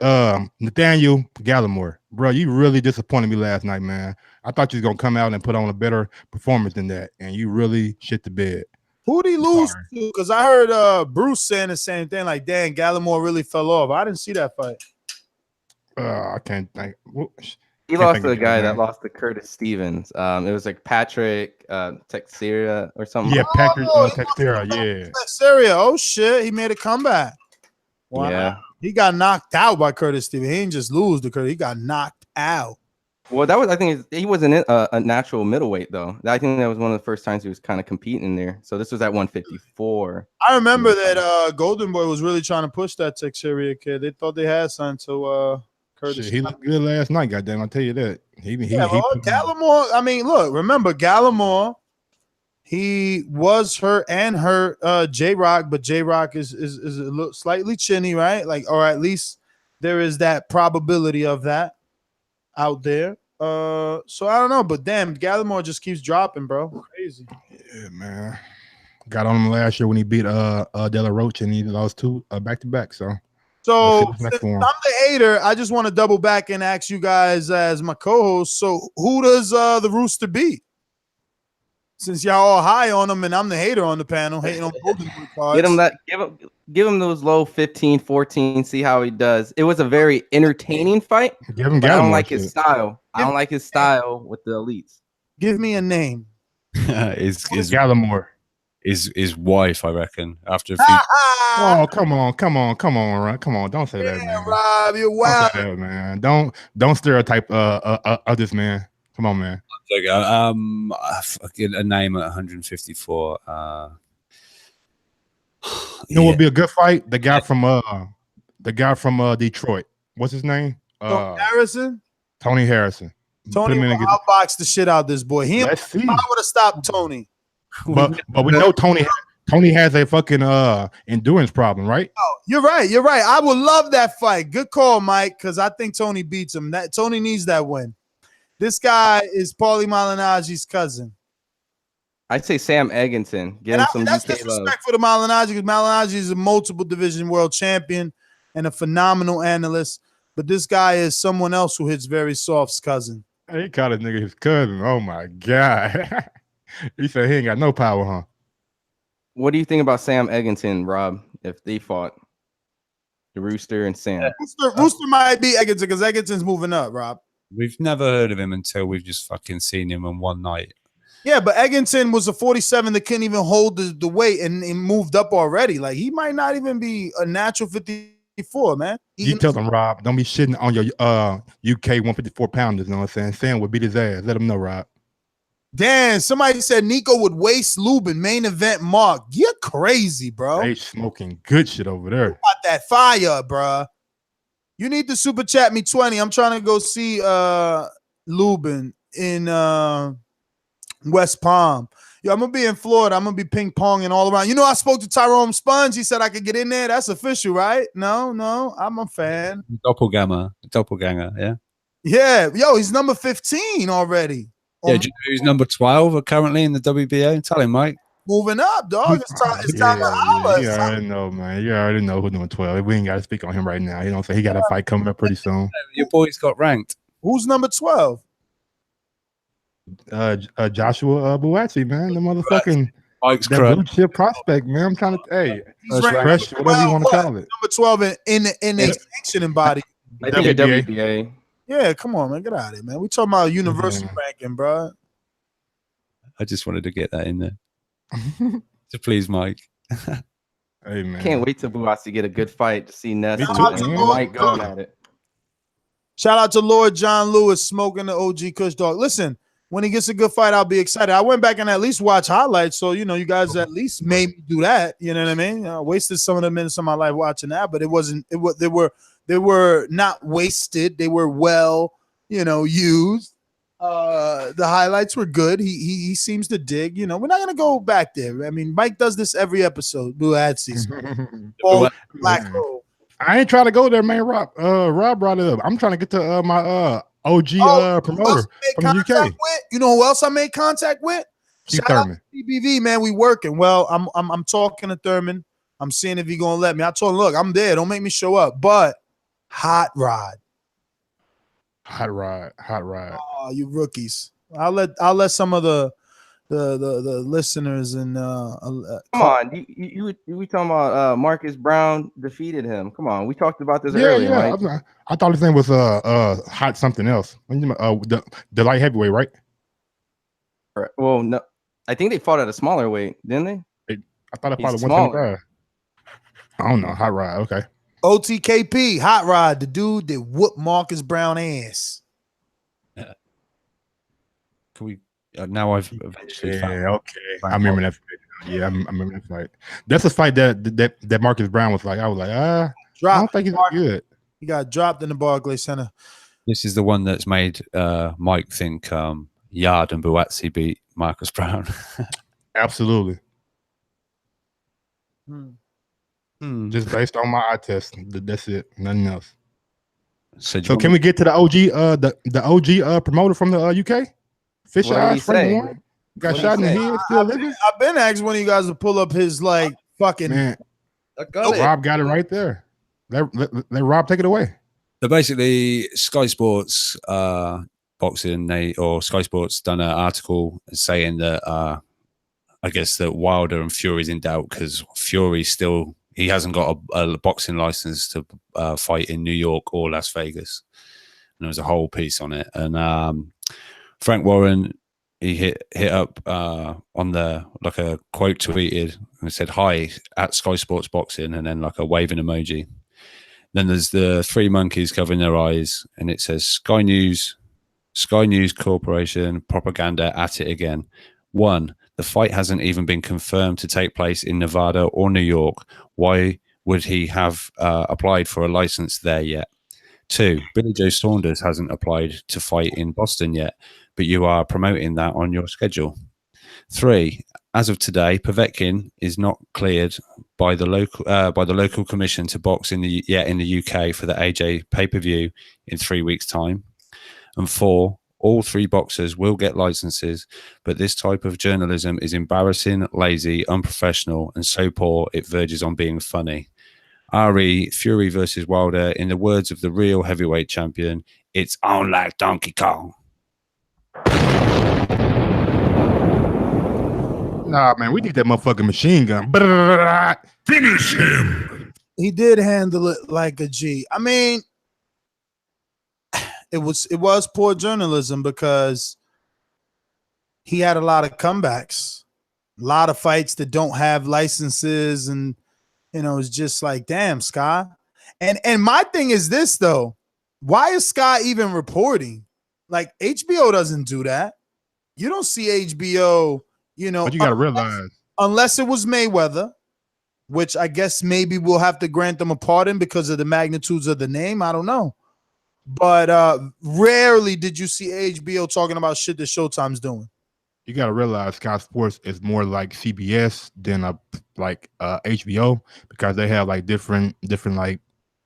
Gallimore, bro, you really disappointed me last night, man. I thought you was gonna come out and put on a better performance than that, and you really shit the bed. Who'd he lose to? Because I heard Bruce saying the same thing, like, Dan, Gallimore really fell off. I didn't see that fight. I can't think. He lost to the guy that lost to Curtis Stevens. It was like Patrick Teixeira or something. Yeah, Patrick Teixeira, yeah. Teixeira, oh shit, he made a comeback. Wow. Yeah. He got knocked out by Curtis Stevens. He didn't just lose to Curtis, he got knocked out. Well, that was, I think he wasn't a natural middleweight though. I think that was one of the first times he was kind of competing there. So this was at 154. I remember that Golden Boy was really trying to push that Teixeira kid. They thought they had something to Curtis. He looked good last night, goddamn. I'll tell you that. Gallimore. I mean, look, remember Gallimore. He was hurt J-Rock, but J-Rock is a little slightly chinny, right? Like, or at least there is that probability of that out there. So I don't know, but damn, Gallimore just keeps dropping, bro. Crazy. Yeah, man. Got on him last year when he beat De La Rocha and he lost 2 back to back. So So Let's see what's next since I'm one. the hater, I just want to double back and ask you guys as my co-host. So who does the Rooster beat? Since y'all all high on him and I'm the hater on the panel, hating on Golden Boy cards. Give him those low 15, 14, see how he does. It was a very entertaining fight, Give him but I don't Gallimore like his shit. style. I don't like his style with the elites. Give me a name. Is Gallimore. His wife, I reckon. After a few, Oh, come on, Ron. Come on, don't say that, man. Rob, you're Don't wild. say that, man. Don't stereotype of this man. Come on, man. a name at 154. You know what would be a good fight? The guy from Detroit. What's his name? Harrison? Tony Harrison. Tony will outbox the shit out this boy. He would have stopped Tony. But we know Tony has a fucking endurance problem, right? Oh, you're right. I would love that fight. Good call, Mike, because I think Tony beats him. That Tony needs that win. This guy is Paulie Malignaggi's cousin. I'd say Sam Egginton. Give him some that's UK love. disrespect for the Malignaggi, because Malignaggi is a multiple division world champion and a phenomenal analyst. But this guy is someone else who hits very soft's cousin. He called a nigga his cousin. Oh my god. He said he ain't got no power, huh? What do you think about Sam Egginton, Rob, if they fought the Rooster and Sam? Rooster might be Egginton because Egginton's moving up, Rob. We've never heard of him until we've just fucking seen him on one night. Yeah, but Egginton was a 47 that couldn't even hold the weight and moved up already. Like, he might not even be a natural 54, man. You tell them, Rob, don't be shitting on your UK 154 pounders. You know what I'm saying? Sam would beat his ass. Let him know, Rob. Damn, somebody said Neeco would waste Lubin, main event Mark. You're crazy, bro. They smoking good shit over there. Got that fire, bro. You need to super chat me 20. I'm trying to go see Lubin in West Palm. Yo, I'm gonna be in Florida. I'm gonna be ping ponging all around. You know, I spoke to Tyrone Sponge. He said I could get in there. That's official, right? No, I'm a fan. Doppelganger, yeah. Yeah, yo, he's number 15 already. Yeah, do you know who's number 12 currently in the WBA? Tell him, Mike. Moving up, dog. It's time to holler. You already know, man. You already know who's number 12. We ain't got to speak on him right now. You know what I'm saying? He got a fight coming up pretty soon. Your boy's got ranked. Who's number 12? Joshua Buatsi, man. The motherfucking Mike's blue chip prospect, man. I'm trying to, fresh, whatever you want to call it. Number 12 in the sanctioning body. I think a WBA. Yeah, come on, man. Get out of here, man. We talking about universal ranking, bro. I just wanted to get that in there to please Mike. Hey, man. Can't wait till Buatsi get a good fight to see Ness and Mike going at it. Shout out to Lord John Lewis smoking the OG Kush dog. Listen, when he gets a good fight, I'll be excited. I went back and at least watch highlights, so you know, you guys at least made me do that. You know what I mean? I wasted some of the minutes of my life watching that, but it wasn't. They were not wasted. They were well, used. The highlights were good. He seems to dig. You know, we're not gonna go back there. I mean, Mike does this every episode. Buatsi, black hole. I ain't trying to go there, man. Rob brought it up. I'm trying to get to my OG promoter from the UK. You know who else I made contact with? Keith Thurman. CBV, man, we working. Well, I'm talking to Thurman. I'm seeing if he's gonna let me. I told him, look, I'm there. Don't make me show up. But Hot Rod. Oh, you rookies. I'll let some of the listeners and come on, you talking about Marcus Brown defeated him. Come on, we talked about this earlier. Yeah. I thought his name was Hot something else. The light heavyweight, right? Well, no, I think they fought at a smaller weight, didn't they? I thought I fought at 125. I don't know. Hot Rod, okay. OTKP, Hot Rod, the dude that whooped Marcus Brown ass. Can we? Now I've eventually found. Okay. I remember that fight. Yeah, I remember that fight. That's a fight that Marcus Brown was like. I was like, I don't think he's good. He got dropped in the Barclays Center. This is the one that's made Mike think Yard and Buatsi beat Marcus Brown. Absolutely. Just based on my eye test. That's it. Nothing else. So can we get to the OG the OG promoter from the UK? Fisher Eyes, Frank Warren? Got shot in the head, still living? I've been asked one of you guys to pull up his fucking man. Rob got it right there. Rob, take it away. So basically, Sky Sports boxing, Sky Sports done an article saying that I guess that Wilder and Fury's in doubt because Fury he hasn't got a boxing license to fight in New York or Las Vegas. And there was a whole piece on it. And Frank Warren, he hit up on the like a quote tweeted and said hi at Sky Sports Boxing, and then like a waving emoji. Then there's the three monkeys covering their eyes, and it says Sky News Corporation propaganda at it again. 1, the fight hasn't even been confirmed to take place in Nevada or New York. Why would he have applied for a license there yet? 2, Billy Joe Saunders hasn't applied to fight in Boston yet, but you are promoting that on your schedule. 3, as of today, Povetkin is not cleared by the local commission to box in the UK for the AJ pay-per-view in 3 weeks' time. And 4, all 3 boxers will get licenses, but this type of journalism is embarrassing, lazy, unprofessional, and so poor it verges on being funny. RE Fury versus Wilder, in the words of the real heavyweight champion, it's on like Donkey Kong. Nah, man, we need that motherfucking machine gun. Finish him. He did handle it like a G. I mean, it was poor journalism because he had a lot of comebacks, a lot of fights that don't have licenses, and it's just like, damn, Sky. And my thing is this though, why is Sky even reporting? Like HBO doesn't do that. You don't see HBO. But you got to realize, unless it was Mayweather, which I guess maybe we'll have to grant them a pardon because of the magnitudes of the name. I don't know. But rarely did you see HBO talking about shit that Showtime's doing. You got to realize Sky Sports is more like CBS than HBO because they have like different like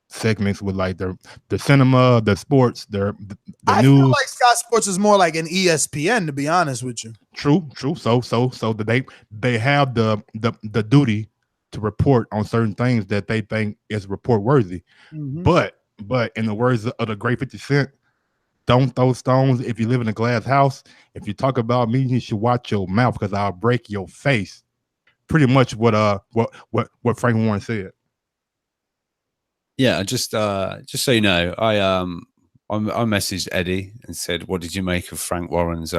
segments with like the cinema, the sports, the I news. feel like Sky Sports is more like an ESPN, to be honest with you. True. So they have the duty to report on certain things that they think is report worthy. Mm-hmm. But in the words of the great 50 Cent, don't throw stones if you live in a glass house. If you talk about me, you should watch your mouth because I'll break your face. Pretty much what Frank Warren said. Yeah, just so you know, I messaged Eddie and said, "What did you make of Frank Warren's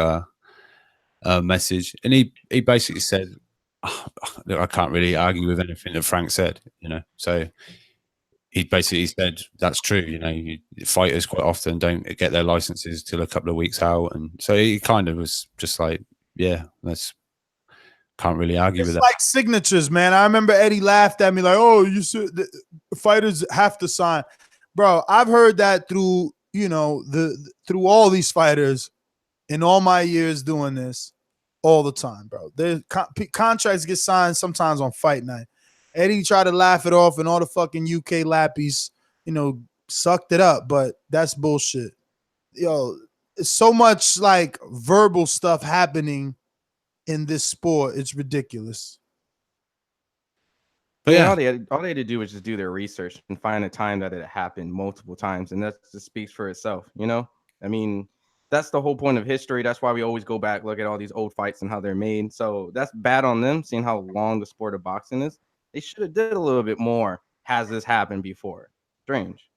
message?" And he basically said, "I can't really argue with anything that Frank said." So he basically said that's true. Fighters quite often don't get their licenses till a couple of weeks out, and so he kind of was just like, "Yeah, can't really argue with that." It's like signatures, man. I remember Eddie laughed at me like, "Oh, you should the fighters have to sign." Bro, I've heard that through, through all these fighters in all my years doing this all the time, bro. Their contracts get signed sometimes on fight night. Eddie tried to laugh it off, and all the fucking UK lappies, sucked it up, but that's bullshit. It's so much like verbal stuff happening in this sport. It's ridiculous. But yeah, all they had to do was just do their research and find a time that it happened multiple times, and that just speaks for itself. I mean, that's the whole point of history. That's why we always go back, look at all these old fights and how they're made. So that's bad on them, seeing how long the sport of boxing is. They should have did a little bit more. Has this happened before? Strange.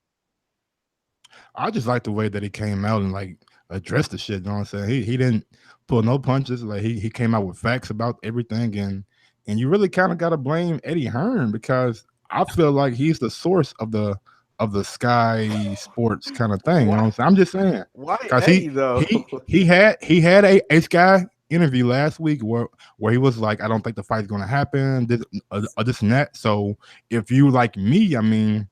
I just like the way that he came out and like addressed the shit. You know what I'm saying? He didn't pull no punches. Like he came out with facts about everything, and you really kind of got to blame Eddie Hearn because I feel like he's the source of the Sky Sports kind of thing. You know what I'm saying? I'm just saying. Why Eddie though? he had a Sky interview last week where he was like, I don't think the fight's going to happen. This and that. So if you like me, I mean,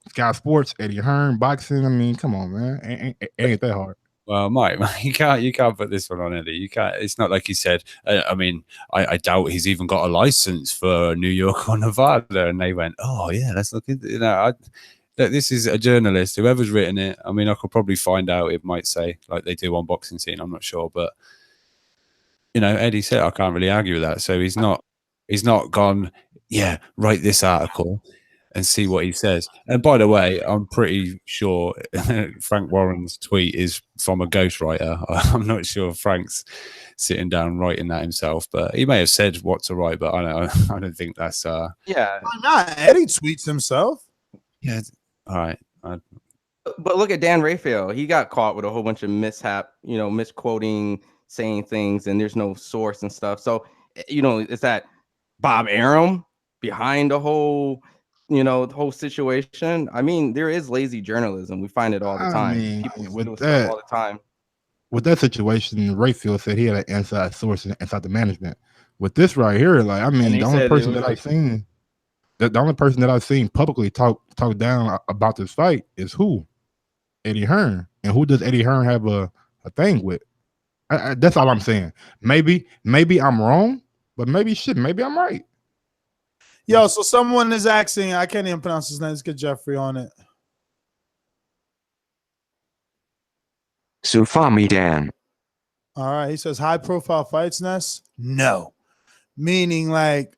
Sky Sports, Eddie Hearn, boxing. I mean, come on, man, ain't that hard. Well, Mike, you can't put this one on Eddie. You can't. It's not like he said. I mean, I doubt he's even got a license for New York or Nevada. And they went, oh yeah, let's look into. This is a journalist. Whoever's written it. I mean, I could probably find out. It might say like they do on Boxing Scene. I'm not sure, but Eddie said I can't really argue with that. So he's not gone. Yeah, write this article. and see what he says. And by the way, I'm pretty sure Frank Warren's tweet is from a ghostwriter. I'm not sure Frank's sitting down writing that himself, but he may have said what to write, but I don't think that's Yeah. Why not? Eddie tweets himself. yeah. All right. But look at Dan Raphael. He got caught with a whole bunch of misquoting, saying things, and there's no source and stuff. So, it's that Bob Arum behind the whole, the whole situation. I mean, there is lazy journalism. We find it all the time. People do stuff all the time. With that situation, Rayfield said he had an inside source inside the management. With this right here, like, I mean, the only person that I've seen, the only person that I've seen publicly talk down about this fight is who? Eddie Hearn. And who does Eddie Hearn have a thing with? That's all I'm saying. Maybe I'm wrong, but maybe I'm right. Yo, so someone is asking, I can't even pronounce his name. Let's get Jeffrey on it. Sufami Dan. All right. He says, high profile fights, Ness? No. Meaning, like,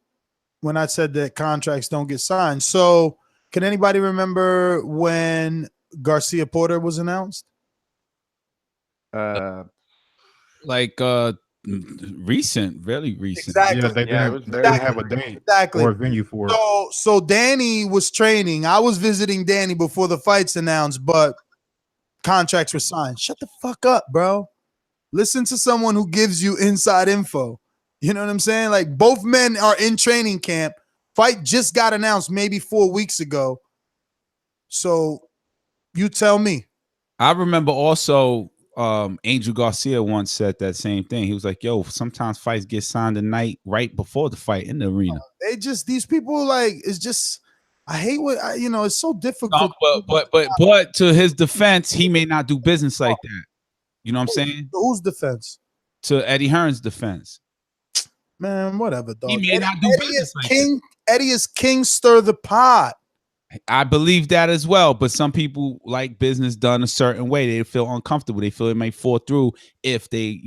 when I said that contracts don't get signed. So, can anybody remember when Garcia Porter was announced? Recent, really recent. Exactly. Yeah, they didn't have a date or a venue for it. So Danny was training. I was visiting Danny before the fight's announced, but contracts were signed. Shut the fuck up, bro. Listen to someone who gives you inside info. You know what I'm saying? Like, both men are in training camp. Fight just got announced maybe 4 weeks ago. So you tell me. I remember also Angel Garcia once said that same thing. He was like, yo, sometimes fights get signed the night right before the fight in the arena. These people, like, it's just, I hate it's so difficult. No, but to his defense, he may not do business like that. You know what I'm saying? Whose defense? To Eddie Hearn's defense. Man, whatever, dog. He may not do business like that. Eddie is king, stir the pot. I believe that as well, but some people like business done a certain way. They feel uncomfortable. They feel it may fall through if they,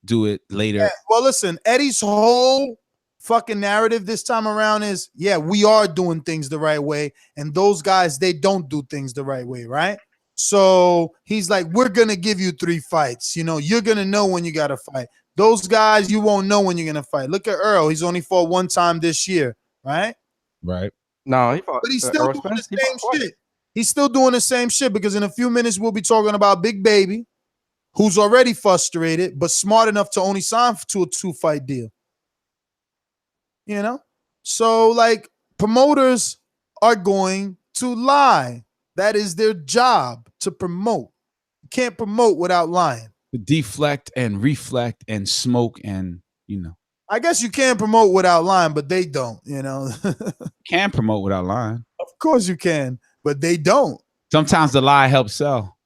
do it later. Yeah, well, listen, Eddie's whole fucking narrative this time around is, we are doing things the right way, and those guys, they don't do things the right way, right? So he's like, we're going to give you 3 fights. You're going to know when you got to fight. Those guys, you won't know when you're going to fight. Look at Earl. He's only fought 1 time this year, right? Right. No, he fought, but he's still doing the same shit. He's still doing the same shit because in a few minutes we'll be talking about Big Baby, who's already frustrated but smart enough to only sign to a 2-fight deal. So, like, promoters are going to lie. That is their job, to promote. You can't promote without lying. Deflect and reflect and smoke and I guess you can promote without lying, but they don't, Can promote without lying. Of course you can, but they don't. Sometimes the lie helps sell.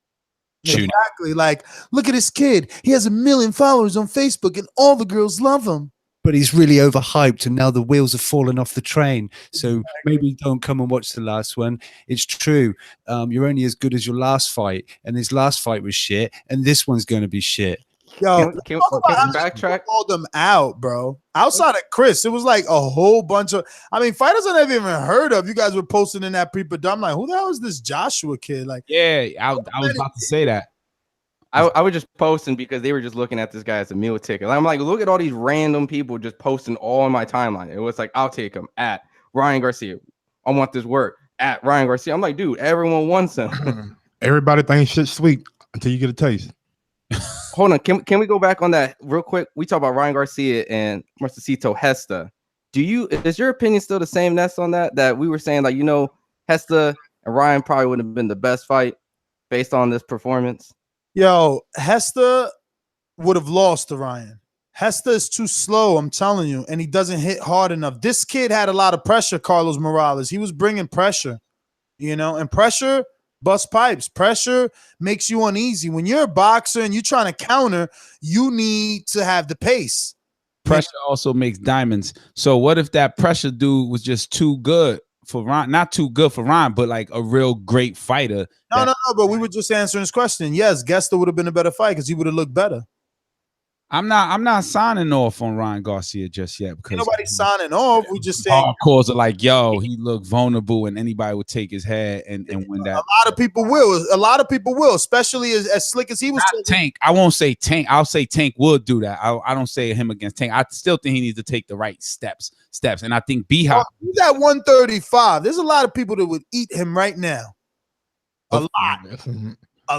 Exactly. Like, look at this kid. He has 1 million followers on Facebook and all the girls love him. But he's really overhyped, and now the wheels have fallen off the train. So maybe don't come and watch the last one. It's true. You're only as good as your last fight, and his last fight was shit, and this one's going to be shit. Yo, can we backtrack? Called them out, bro. Outside of Chris, it was like a whole bunch of. I mean, fighters I never even heard of. You guys were posting in that pre-production. I'm like, who the hell is this Joshua kid? Like, yeah, I was about to say that. I was just posting because they were just looking at this guy as a meal ticket. I'm like, look at all these random people just posting all on my timeline. It was like, I'll take him at Ryan Garcia. I want this work at Ryan Garcia. I'm like, dude, everyone wants him. Everybody thinks shit's sweet until you get a taste. Hold on, can we go back on that real quick? We talk about Ryan Garcia and Marcelo Hesta. Is your opinion still the same, Ness, on that? That we were saying, like, Hesta and Ryan probably would have been the best fight based on this performance? Yo, Hesta would have lost to Ryan. Hesta is too slow, I'm telling you, and he doesn't hit hard enough. This kid had a lot of pressure, Carlos Morales. He was bringing pressure, and pressure busts pipes. Pressure makes you uneasy. When you're a boxer and you're trying to counter, you need to have the pace. Pressure also makes diamonds. So what if that pressure dude was just too good for Ryan? Not too good for Ryan, but like a real great fighter. No, but we were just answering his question. Yes, Gesta would have been a better fight because he would have looked better. I'm not signing off on Ryan Garcia just yet because ain't nobody signing off. We just saying hardcores are like, yo, he looked vulnerable and anybody would take his head and win that. A lot of people will. A lot of people will, especially as slick as he was. Tank. I won't say Tank. I'll say Tank would do that. I don't say him against Tank. I still think he needs to take the right steps. And I think B-Hop. He's at 135. There's a lot of people that would eat him right now. A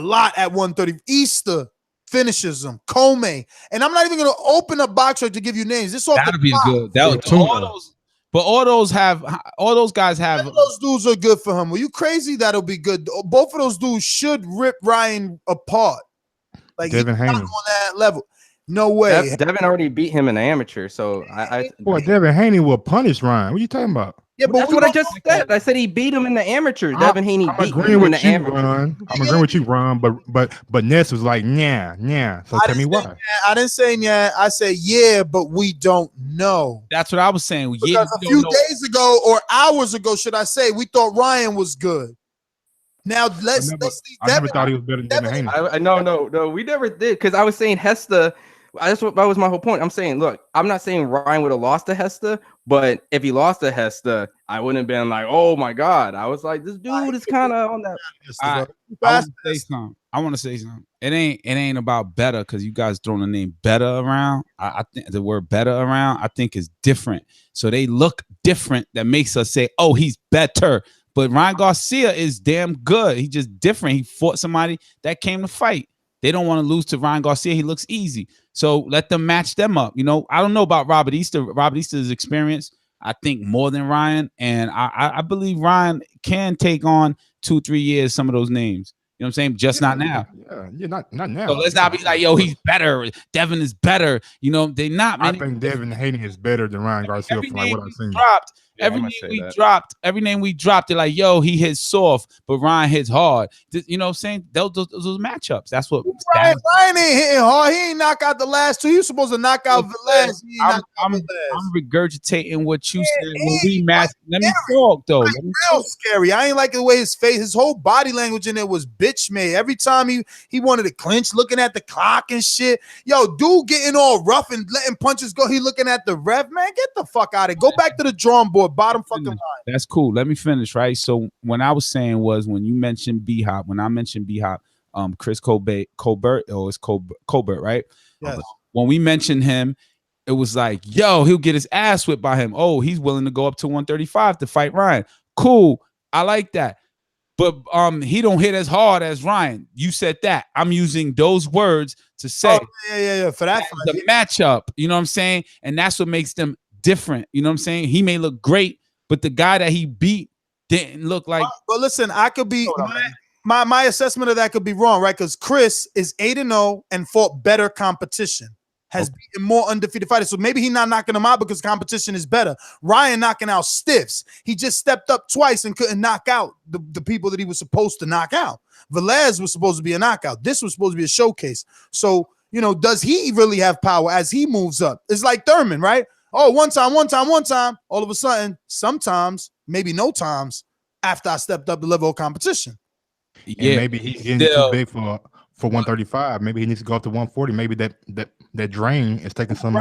lot at 130. Easter finishes him. Comey. And I'm not even going to open a box right to give you names. This that'll be good. All those guys have. Those dudes are good for him. Were you crazy? That'll be good. Both of those dudes should rip Ryan apart. Like Devin Haney on that level. No way. Devin already beat him in the amateur, so boy, Devin Haney will punish Ryan. What are you talking about? Yeah, but that's what I just said. I said he beat him in the amateur. Devin Haney beat him in the amateur. I'm agreeing with you, Ron. But Ness was like, yeah. So tell me why. I didn't say yeah. I said yeah, but we don't know. That's what I was saying. Because a few days ago or hours ago, should I say, we thought Ryan was good. Now let's see. I never thought he was better than Devin Haney. No, we never did because I was saying Hesta. That was my whole point. I'm saying, look, I'm not saying Ryan would have lost to Hesta, but if he lost to Hesta, I wouldn't have been like, oh my God. I was like, this dude is kind of on that. I want to say something. It ain't about better because you guys throwing the name better around. I think the word better around, I think is different. So they look different. That makes us say, oh, he's better. But Ryan Garcia is damn good. He's just different. He fought somebody that came to fight. They don't want to lose to Ryan Garcia. He looks easy. So let them match them up. You know, I don't know about Robert Easter. Robert Easter's experience, I think, more than Ryan. And I believe Ryan can take on 2-3 years some of those names. You know what I'm saying? Just not now. Yeah, not now. So let's not be like, yo, he's better. Devin is better. You know, they're not. Man. I think Devin Haney is better than Ryan Garcia from like what I've seen. Every name we dropped, they're like, yo, he hits soft, but Ryan hits hard. You know what I'm saying? Those matchups. That's what Ryan ain't hitting hard. He ain't knock out the last two. You supposed to knock out Velez. I'm regurgitating what you said when we matched. Let me talk though. Real scary. I ain't like the way his whole body language in there was bitch made. Every time he wanted to clinch, looking at the clock and shit. Yo, dude getting all rough and letting punches go. He looking at the ref. Man, get the fuck out of it. Go back to the drawing board. Bottom fucking line. That's cool. Let me finish, right? So when I was saying was when you mentioned B-Hop, when I mentioned B-Hop, Chris Colbert, it's Colbert, right? Yes. When we mentioned him, it was like, yo, he'll get his ass whipped by him. Oh, he's willing to go up to 135 to fight Ryan. Cool. I like that. But he don't hit as hard as Ryan. You said that. I'm using those words to say for that the matchup. You know what I'm saying? And that's what makes them different. You know what I'm saying? He may look great, but the guy that he beat didn't look like. But listen, I could be my assessment of that could be wrong, right? Because Chris is 8-0 and fought better competition, has beaten more undefeated fighters. So maybe he's not knocking them out because competition is better. Ryan knocking out stiffs. He just stepped up twice and couldn't knock out the people that he was supposed to knock out. Velez was supposed to be a knockout. This was supposed to be a showcase. So, you know, does he really have power as he moves up? It's like Thurman, right? Oh, one time. All of a sudden, sometimes, maybe no times, after I stepped up the level of competition. Yeah, and maybe he's getting too big for 135. Maybe he needs to go up to 140. Maybe that drain is taking some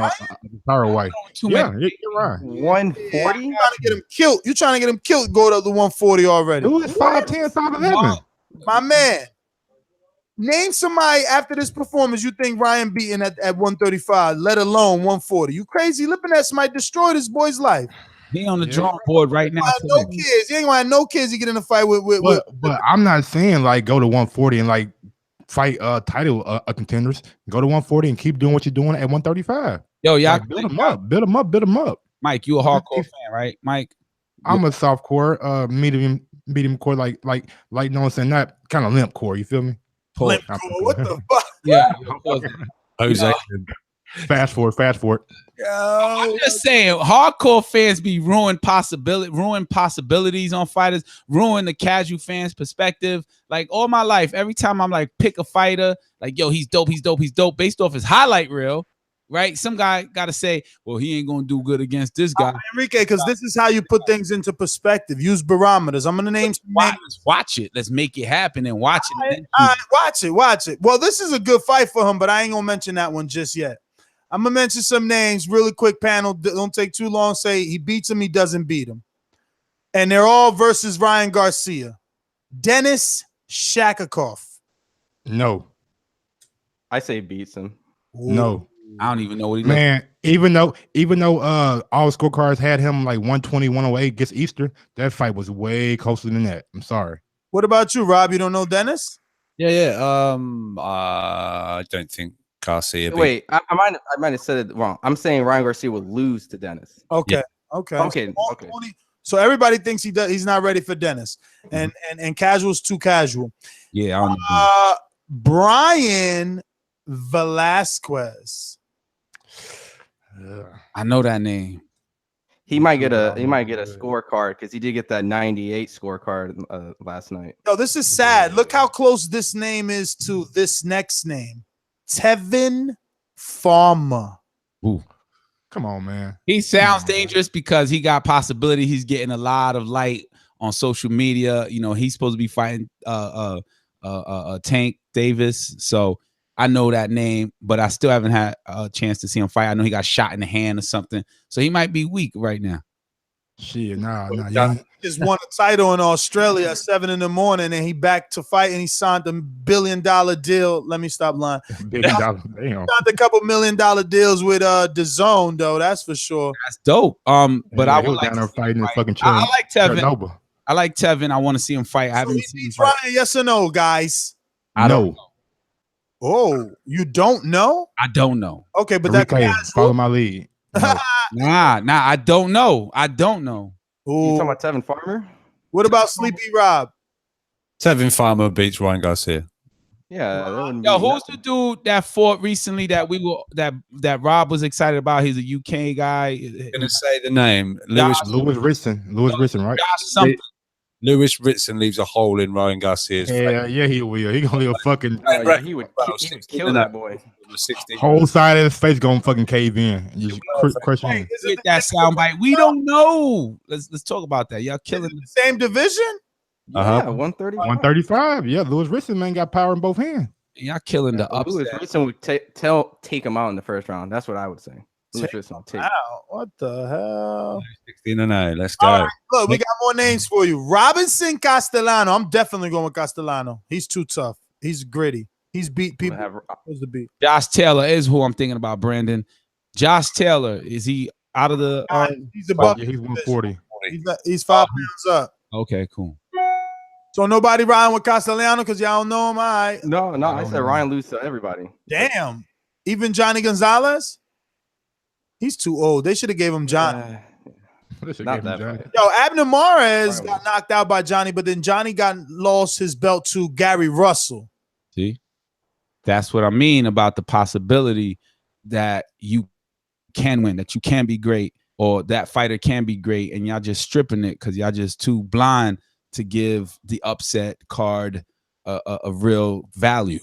power away. Yeah, you're right. 140. You're trying to get him killed. You're trying to get him killed. Go to the 140 already. Who is 5'10", 5'11"? My man. Name somebody after this performance you think Ryan beating at 135, let alone 140. You crazy? Lippin' that might destroy this boy's life. He on the drawing board right now. No kids. He ain't gonna have no kids. He get in a fight with. But I'm not saying like go to 140 and like fight title contenders. Go to 140 and keep doing what you're doing at 135. Yo, y'all like, build them up. Mike, you a hardcore fan, right? Mike, I'm a soft core, medium core, like you know what I'm saying, not kind of limp core. You feel me? Limp core. What the fuck? Yeah. Jose. Fast forward. I'm just saying, hardcore fans be ruin possibilities on fighters, ruin the casual fans' perspective. Like all my life, every time I'm like pick a fighter, like yo, he's dope, based off his highlight reel, right? Some guy got to say, well, he ain't gonna do good against this guy, Enrique, because this is how you put things into perspective. Use barometers. I'm gonna name some names. Watch it. Let's make it happen and watch it. All right, watch it. Well, this is a good fight for him, but I ain't gonna mention that one just yet. I'm gonna mention some names really quick. Panel, don't take too long. Say he beats him, he doesn't beat him, and they're all versus Ryan Garcia. Denis Shakakov. No. I say beats him. No. I don't even know what he man. Even though all scorecards had him like 120, 108 against Easter, that fight was way closer than that. I'm sorry. What about you, Rob? You don't know Dennis? Yeah. I don't think Garcia. Wait, I might have said it wrong. I'm saying Ryan Garcia would lose to Dennis. Okay. So everybody thinks he's not ready for Dennis, and casual's too casual. Yeah, I don't know. Brian Velasquez. I know that name. He might get a scorecard because he did get that 98 scorecard last night. Yo, this is sad. Look how close this name is to this next name, Tevin Farmer. Ooh. Come on, man. He sounds dangerous because he got possibility. He's getting a lot of light on social media. You know, he's supposed to be fighting Tank Davis. So I know that name, but I still haven't had a chance to see him fight. I know he got shot in the hand or something. So he might be weak right now. Shit, nah. He just won a title in Australia at 7 in the morning, and he back to fight, and he signed a $1 billion deal. Let me stop lying. $1 billion. Damn. Signed a couple $1 million deals with DAZN, though. That's for sure. That's dope. But I would down there fighting fucking. I like Tevin. I like Tevin. I want to see him fight. I haven't seen him fight. Ryan, yes or no, guys? I don't know. Oh, you don't know? I don't know. Okay, but follow my lead. No. Nah, I don't know. I don't know. You talking about Tevin Farmer? What about Sleepy Rob? Tevin Farmer beats Ryan Garcia. Yeah. Yo, who's the dude that fought recently that Rob was excited about? He's a UK guy. I'm gonna say the name. Lewis Ritson. Lewis Ritson, right? Lewis Ritson leaves a hole in Ryan Garcia's face. Yeah, he will. He gonna leave a fucking he would kill that boy. Whole side of his face gonna fucking cave in. You crush him. Get that soundbite. We don't know. Let's talk about that. Y'all killing the same division? Yeah, 130. 135. Yeah, Lewis Ritson, man, got power in both hands. Y'all killing the upset. Lewis Ritson would take him out in the first round. That's what I would say. What the hell? 16-0. Let's go. Right, look, we got more names for you. Robinson Castellano. I'm definitely going with Castellano. He's too tough. He's gritty. He's beat people. Josh Taylor is who I'm thinking about, Brandon. Josh Taylor, is he out of the he's above he's 140. He's 5 pounds up. Okay, cool. So nobody riding with Castellano because y'all don't know him. All right. No, I said Ryan lose to everybody. Damn. Even Johnny Gonzalez? He's too old. They should have gave him Johnny. Not that. Yo, Abner Mares got knocked out by Johnny, but then Johnny lost his belt to Gary Russell. See? That's what I mean about the possibility that you can win, that you can be great, or that fighter can be great, and y'all just stripping it because y'all just too blind to give the upset card a real value.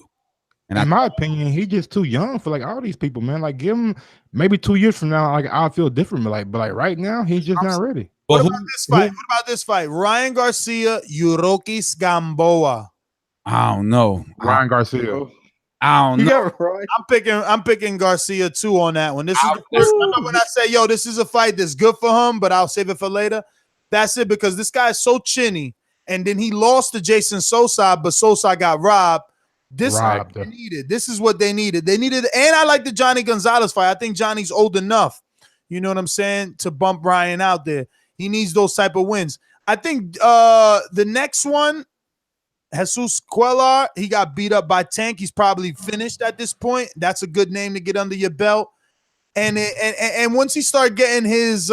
And in my opinion, he's just too young for like all these people, man. Like, give him maybe 2 years from now, like I'll feel different. But like right now, he's just not ready. What about this fight? Ryan Garcia, Yurokis Gamboa. I don't know. Ryan Garcia. I don't know. I'm picking Garcia too on that one. This is the first time when I say, yo, this is a fight that's good for him, but I'll save it for later. That's it, because this guy is so chinny, and then he lost to Jason Sosa, but Sosa got robbed. This is what they needed. This is what they needed. They needed, and I like the Johnny Gonzalez fight. I think Johnny's old enough, you know what I'm saying, to bump Ryan out there. He needs those type of wins. I think the next one, Jesus Cuellar, he got beat up by Tank. He's probably finished at this point. That's a good name to get under your belt. And once he start getting his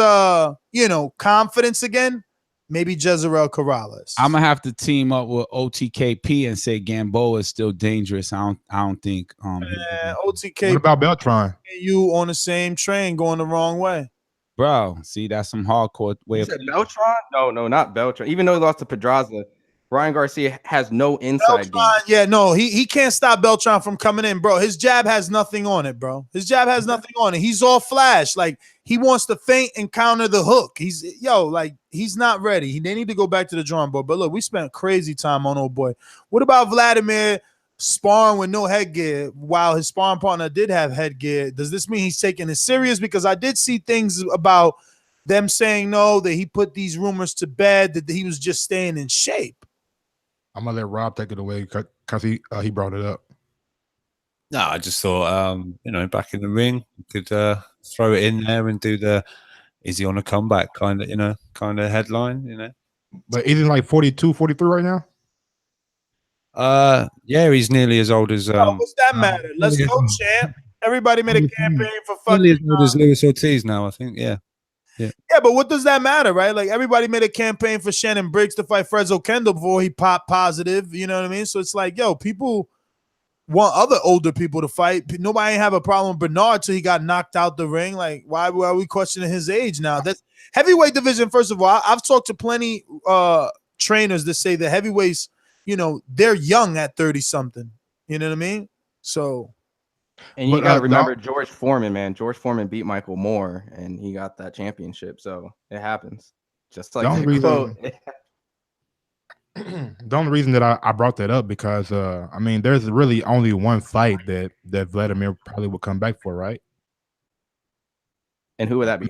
confidence again, maybe Jezreel Corrales. I'm gonna have to team up with OTKP and say Gamboa is still dangerous. I don't think. OTKP. What about Beltran? You on the same train going the wrong way, bro? See, that's some hardcore way. You said Beltran? No, not Beltran. Even though he lost to Pedraza, Ryan Garcia has no inside game. Yeah, no, he can't stop Beltran from coming in, bro. His jab has nothing on it, bro. His jab has nothing on it. He's all flash. Like, he wants to feint and counter the hook. He's not ready. They need to go back to the drawing board. But look, we spent crazy time on old boy. What about Wladimir sparring with no headgear while his sparring partner did have headgear. Does this mean he's taking it serious? Because I did see things about them saying no, that he put these rumors to bed, that he was just staying in shape. I'm gonna let Rob take it away because he brought it up. No, I just thought, back in the ring, you could throw it in there and do the "is he on a comeback" kind of headline, But isn't like 42, 43 right now? Yeah, he's nearly as old as. What's that matter? Let's go, champ. Everybody made a campaign for fucking. Nearly as old as Luis Ortiz now, I think. Yeah. Yeah, but what does that matter, right? Like everybody made a campaign for Shannon Briggs to fight Fredzo Kendall before he popped positive. You know what I mean? So it's like, yo, people want other older people to fight. Nobody ain't have a problem with Bernard till he got knocked out the ring. Like, why are we questioning his age now? That's heavyweight division. First of all, I've talked to plenty trainers that say the heavyweights, they're young at 30 something. You know what I mean? So. And you got to remember George Foreman, man. George Foreman beat Michael Moore, and he got that championship. So it happens. Just like the quote. The only reason that I brought that up because there's really only one fight that Wladimir probably would come back for, right? And who would that be?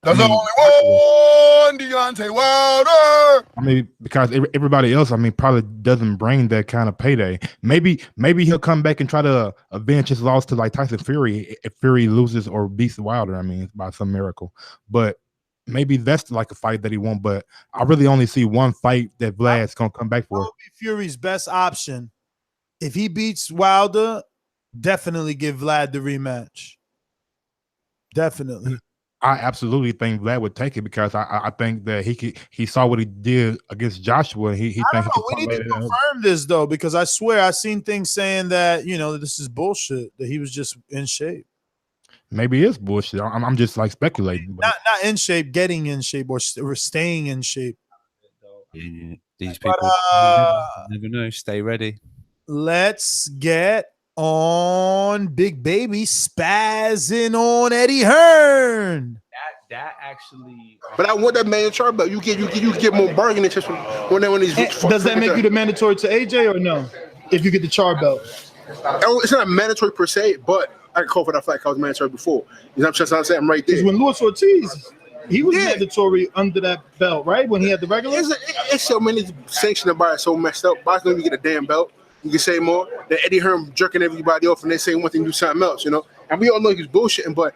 There's only one Deontay Wilder. Because everybody else, probably doesn't bring that kind of payday. Maybe he'll come back and try to avenge his loss to like Tyson Fury if Fury loses or beats Wilder. By some miracle. But maybe that's like a fight that he won't. But I really only see one fight that Vlad's gonna come back for. That would be Fury's best option. If he beats Wilder, definitely give Vlad the rematch. Definitely. I absolutely think Vlad would take it because I think that he saw what he did against Joshua. He thinks we need to confirm this though, because I swear I've seen things saying that this is bullshit, that he was just in shape. Maybe it's bullshit. I'm just like speculating. Not in shape, getting in shape or staying in shape. These people never know. Stay ready. Let's get on Big Baby spazzing on Eddie Hearn. That actually. But I want that mandatory belt. You get more bargaining chips when these. Does that make you the mandatory to AJ or no? If you get the char belt, it's not mandatory per se, but I can call for that fight because I was mandatory before. You know what I'm saying? I'm right there. When Luis Ortiz, he was mandatory under that belt, right? When he had the regular. It's so many sanctioned by it, so messed up. Boxing don't even get a damn belt. You can say more than Eddie Hearn jerking everybody off, and they say one thing, do something else, And we all know he's bullshitting, but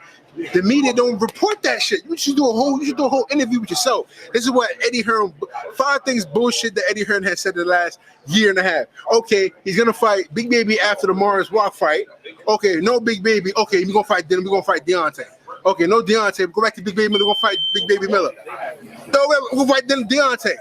the media don't report that shit. You should do a whole interview with yourself. This is what Eddie Hearn, 5 things bullshit that Eddie Hearn has said in the last year and a half. Okay, he's gonna fight Big Baby after the Morris Walk fight. Okay, no Big Baby. Okay, we're gonna fight Deontay. Okay, no Deontay. Go back to Big Baby Miller. We're gonna fight Big Baby Miller. No, we'll fight Deontay.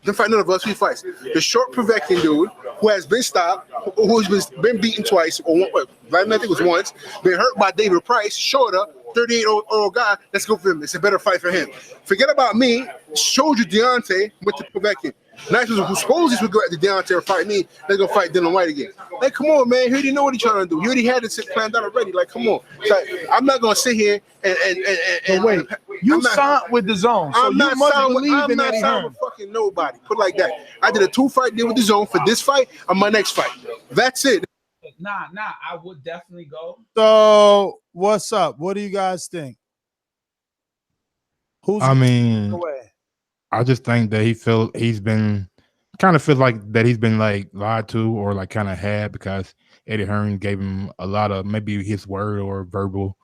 Don't fight none of us. We fight the short Povetkin dude who has been stopped, who's been beaten twice, or I think it was once, been hurt by David Price, shorter, 38-year-old guy. Let's go for him. It's a better fight for him. Forget about me. Showed you Deontay with the Povetkin. Now who's supposed to go at the Deontay or fight me, they're gonna fight Dylan White again. Like, come on, man. He already know what he's trying to do. He already had it planned out already. Like, come on. Like, I'm not gonna sit here and wait. You signed with the Zone, so I'm not signed with fucking nobody. Put it like that. I did a 2-fight deal with the Zone for this fight and my next fight. That's it. Nah, I would definitely go. So what's up? What do you guys think? I just think that he's been like lied to or like kind of had because Eddie Hearn gave him a lot of maybe his word or verbal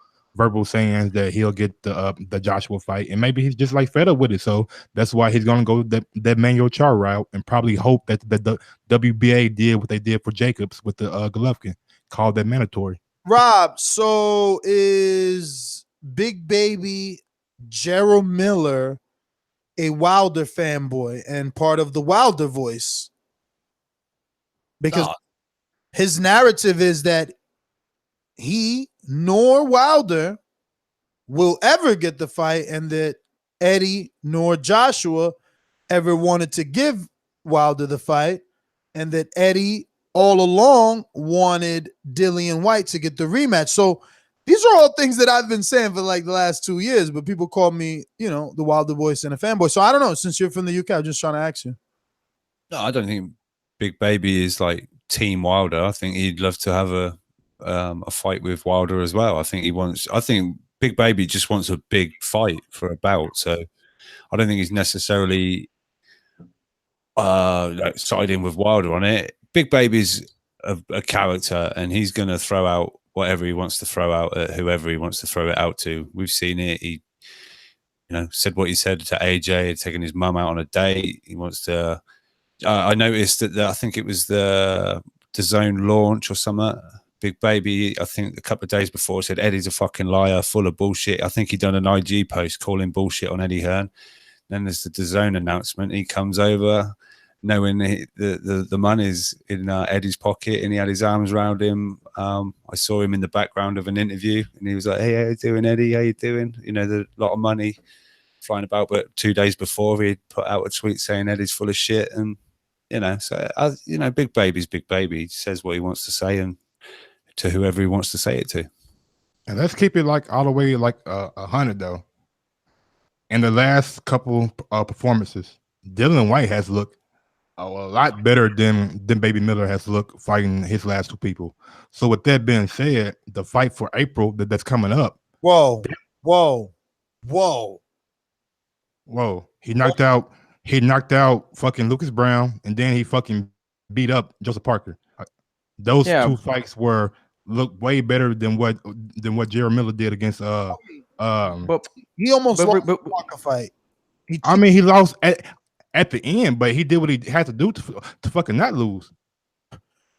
sayings that he'll get the Joshua fight, and maybe he's just like fed up with it. So that's why he's gonna go that manual char route and probably hope that the WBA did what they did for Jacobs with the Golovkin, called that mandatory. Rob, so is Big Baby Gerald Miller a Wilder fanboy and part of the Wilder voice? Because his narrative is that he nor Wilder will ever get the fight, and that Eddie nor Joshua ever wanted to give Wilder the fight, and that Eddie all along wanted Dillian White to get the rematch. So these are all things that I've been saying for like the last 2 years, but people call me, the Wilder voice and a fanboy. So I don't know. Since you're from the UK, I'm just trying to ask you. No, I don't think Big Baby is like Team Wilder. I think he'd love to have a fight with Wilder as well. I think Big Baby just wants a big fight for a belt. So I don't think he's necessarily like siding with Wilder on it. Big Baby's a character, and he's going to throw out whatever he wants to throw out at whoever he wants to throw it out to. We've seen it. He, said what he said to AJ, taking his mum out on a date. He wants to. I noticed that I think it was the Zone launch or something. Big Baby, I think a couple of days before, said Eddie's a fucking liar, full of bullshit. I think he done an IG post calling bullshit on Eddie Hearn. Then there's the DAZN announcement. He comes over, knowing the money's in Eddie's pocket, and he had his arms around him. I saw him in the background of an interview, and he was like, "Hey, how you doing, Eddie? How you doing?" There's a lot of money flying about. But 2 days before, he put out a tweet saying Eddie's full of shit, and Big Baby's Big Baby. He says what he wants to say, and to whoever he wants to say it to. And let's keep it like all the way like 100 though. In the last couple performances, Dylan White has looked a lot better than Baby Miller has looked fighting his last two people. So with that being said, the fight for April that's coming up. Whoa. He knocked out fucking Lucas Brown, and then he fucking beat up Joseph Parker. Those two fights look way better than what Jared Miller did against but he almost lost the Parker fight. He lost at the end, but he did what he had to do to fucking not lose.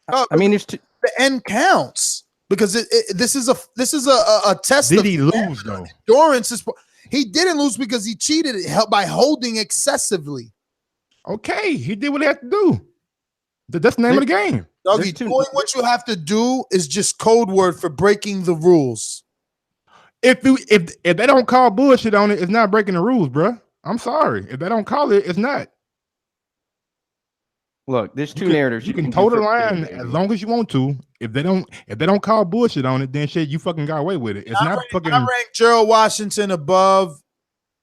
The end counts because this is a test. Did he lose though? Endurance. He didn't lose because he cheated by holding excessively. Okay, he did what he had to do. That's the name of the game. Dougie, doing what you have to do is just code word for breaking the rules. If they don't call bullshit on it, it's not breaking the rules, bro. I'm sorry. If they don't call it, it's not. Look, there's two narratives. You can toe the line as long as you want to. If they don't call bullshit on it, then shit, you fucking got away with it. It's not fucking. I rank Gerald Washington above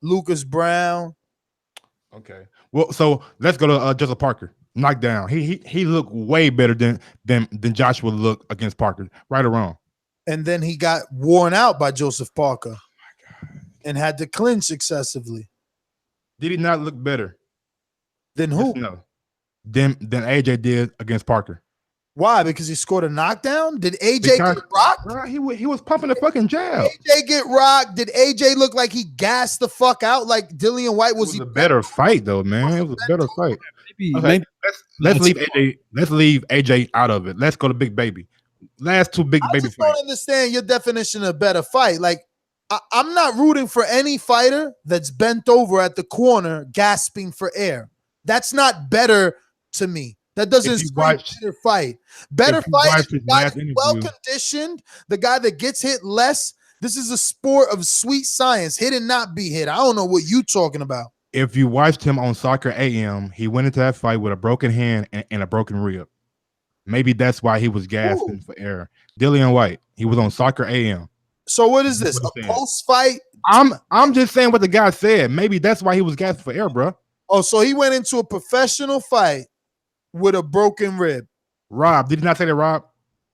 Lucas Brown. Okay. Well, so let's go to Joseph Parker. Knockdown. He looked way better than Joshua looked against Parker. Right or wrong? And then he got worn out by Joseph Parker. Oh my God. And had to clinch excessively. Did he not look better? Than who? No. Than AJ did against Parker. Why? Because he scored a knockdown? Did AJ get rocked? Bro, he was pumping the fucking jab. AJ get rocked? Did AJ look like he gassed the fuck out like Dillian White? Was it was a better fight though, man? It was a better fight. Maybe let's leave AJ. Let's leave AJ out of it. Let's go to Big Baby. Last two Big Baby fights. I don't understand your definition of better fight. Like I'm not rooting for any fighter that's bent over at the corner gasping for air. That's not better to me. That doesn't scream better fight. Better fight is the guy that's well conditioned, the guy that gets hit less. This is a sport of sweet science. Hit and not be hit. I don't know what you talking about. If you watched him on Soccer AM, he went into that fight with a broken hand and a broken rib. Maybe that's why he was gasping for air. Dillian White, he was on Soccer AM. So what is this? A post fight? I'm just saying what the guy said. Maybe that's why he was gasping for air, bro. Oh, so he went into a professional fight with a broken rib. Rob, did he not say that, Rob?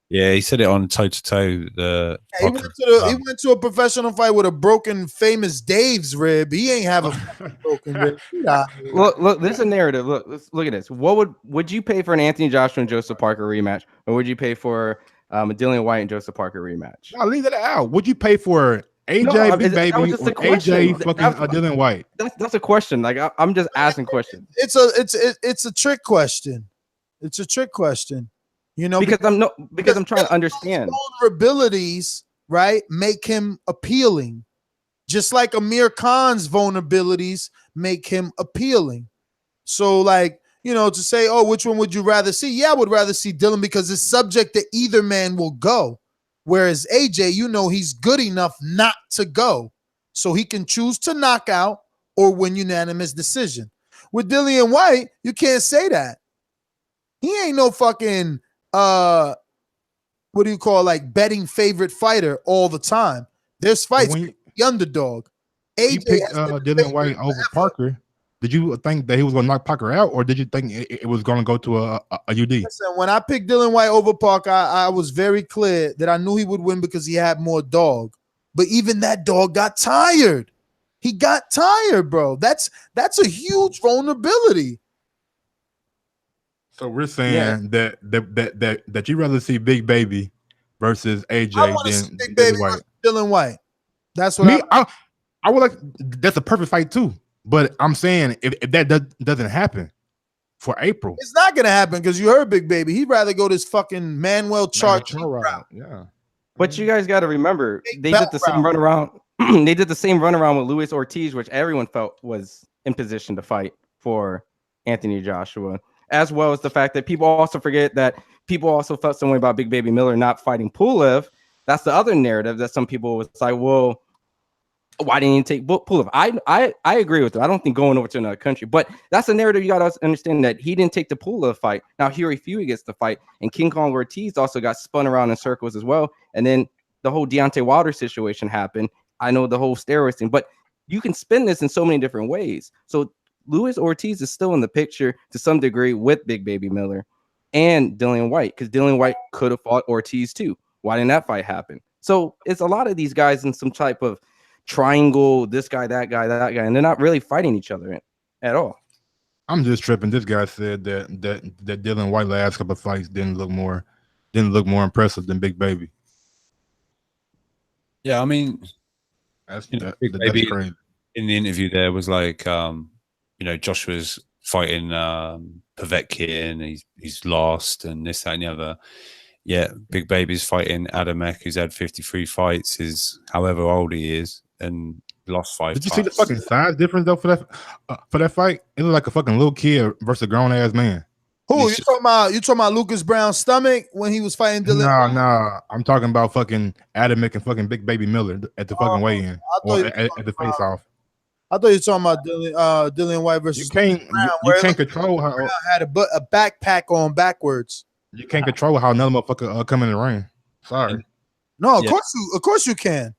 Yeah, he said it on toe to toe. He went to a professional fight with a broken famous Dave's rib. He ain't have a broken rib. Look, this is a narrative. Look at this. What would you pay for an Anthony Joshua and Joseph Parker rematch, or would you pay for a Dillian White and Joseph Parker rematch? I'll leave that out. Would you pay for AJ Big Baby or AJ fucking Dillian White? That's a question. Like I'm just asking questions. It's a trick question. It's a trick question. Because I'm trying to understand. Vulnerabilities, right, make him appealing. Just like Amir Khan's vulnerabilities make him appealing. So, like, to say, oh, which one would you rather see? Yeah, I would rather see Dylan because it's subject that either man will go. Whereas AJ, he's good enough not to go. So he can choose to knock out or win unanimous decision. With Dillian White, you can't say that. He ain't no fucking betting favorite fighter all the time. There's fights the underdog. AJ picked Dillian White over Parker. Did you think that he was going to knock Parker out, or did you think it was going to go to a UD? Listen, when I picked Dillian White over Parker, I was very clear that I knew he would win because he had more dog. But even that dog got tired. He got tired, bro. That's a huge vulnerability. So we're saying that you rather see Big Baby versus AJ than Big Baby versus Dillian White. That's what I would like. That's a perfect fight too. But I'm saying if that doesn't happen for April, it's not gonna happen because you heard Big Baby. He'd rather go this fucking Manuel Charge route. Yeah. But you guys got to remember, they did the same runaround. They did the same runaround with Luis Ortiz, which everyone felt was in position to fight for Anthony Joshua, as well as the fact that people also forget that people also felt some way about Big Baby Miller not fighting Pulev. That's the other narrative that some people was like, well, why didn't you take Pulev? I agree with it. I don't think going over to another country, but that's the narrative you got to understand, that he didn't take the Pulev fight. Now Huey Fury gets the fight, and King Kong Ortiz also got spun around in circles as well. And then the whole Deontay Wilder situation happened. I know the whole steroids thing, but you can spin this in so many different ways. So Luis Ortiz is still in the picture to some degree with Big Baby Miller and Dillian White, because Dillian White could have fought Ortiz too. Why didn't that fight happen? So it's a lot of these guys in some type of triangle, this guy, that guy, and they're not really fighting each other at all. I'm just tripping. This guy said that Dillian White last couple of fights didn't look more impressive than Big Baby. Yeah, I mean, that's Baby crazy. In the interview there was like, Joshua's fighting Povetkin, he's lost, and this, that, and the other. Yeah, Big Baby's fighting Adamek, who's had 53 fights, is however old he is, and lost 5 Did you fights. see the fucking size difference though for that fight? It looked like a fucking little kid versus a grown ass man. Who you talking about? Lucas Brown's stomach when he was fighting Dillian? No, I'm talking about fucking Adamek and fucking Big Baby Miller at the fucking weigh-in or at the face off. I thought you were talking about Dillian White versus. You can't control how Brown had a backpack on backwards. You can't control how another motherfucker come in the ring. Sorry. No, of course you can.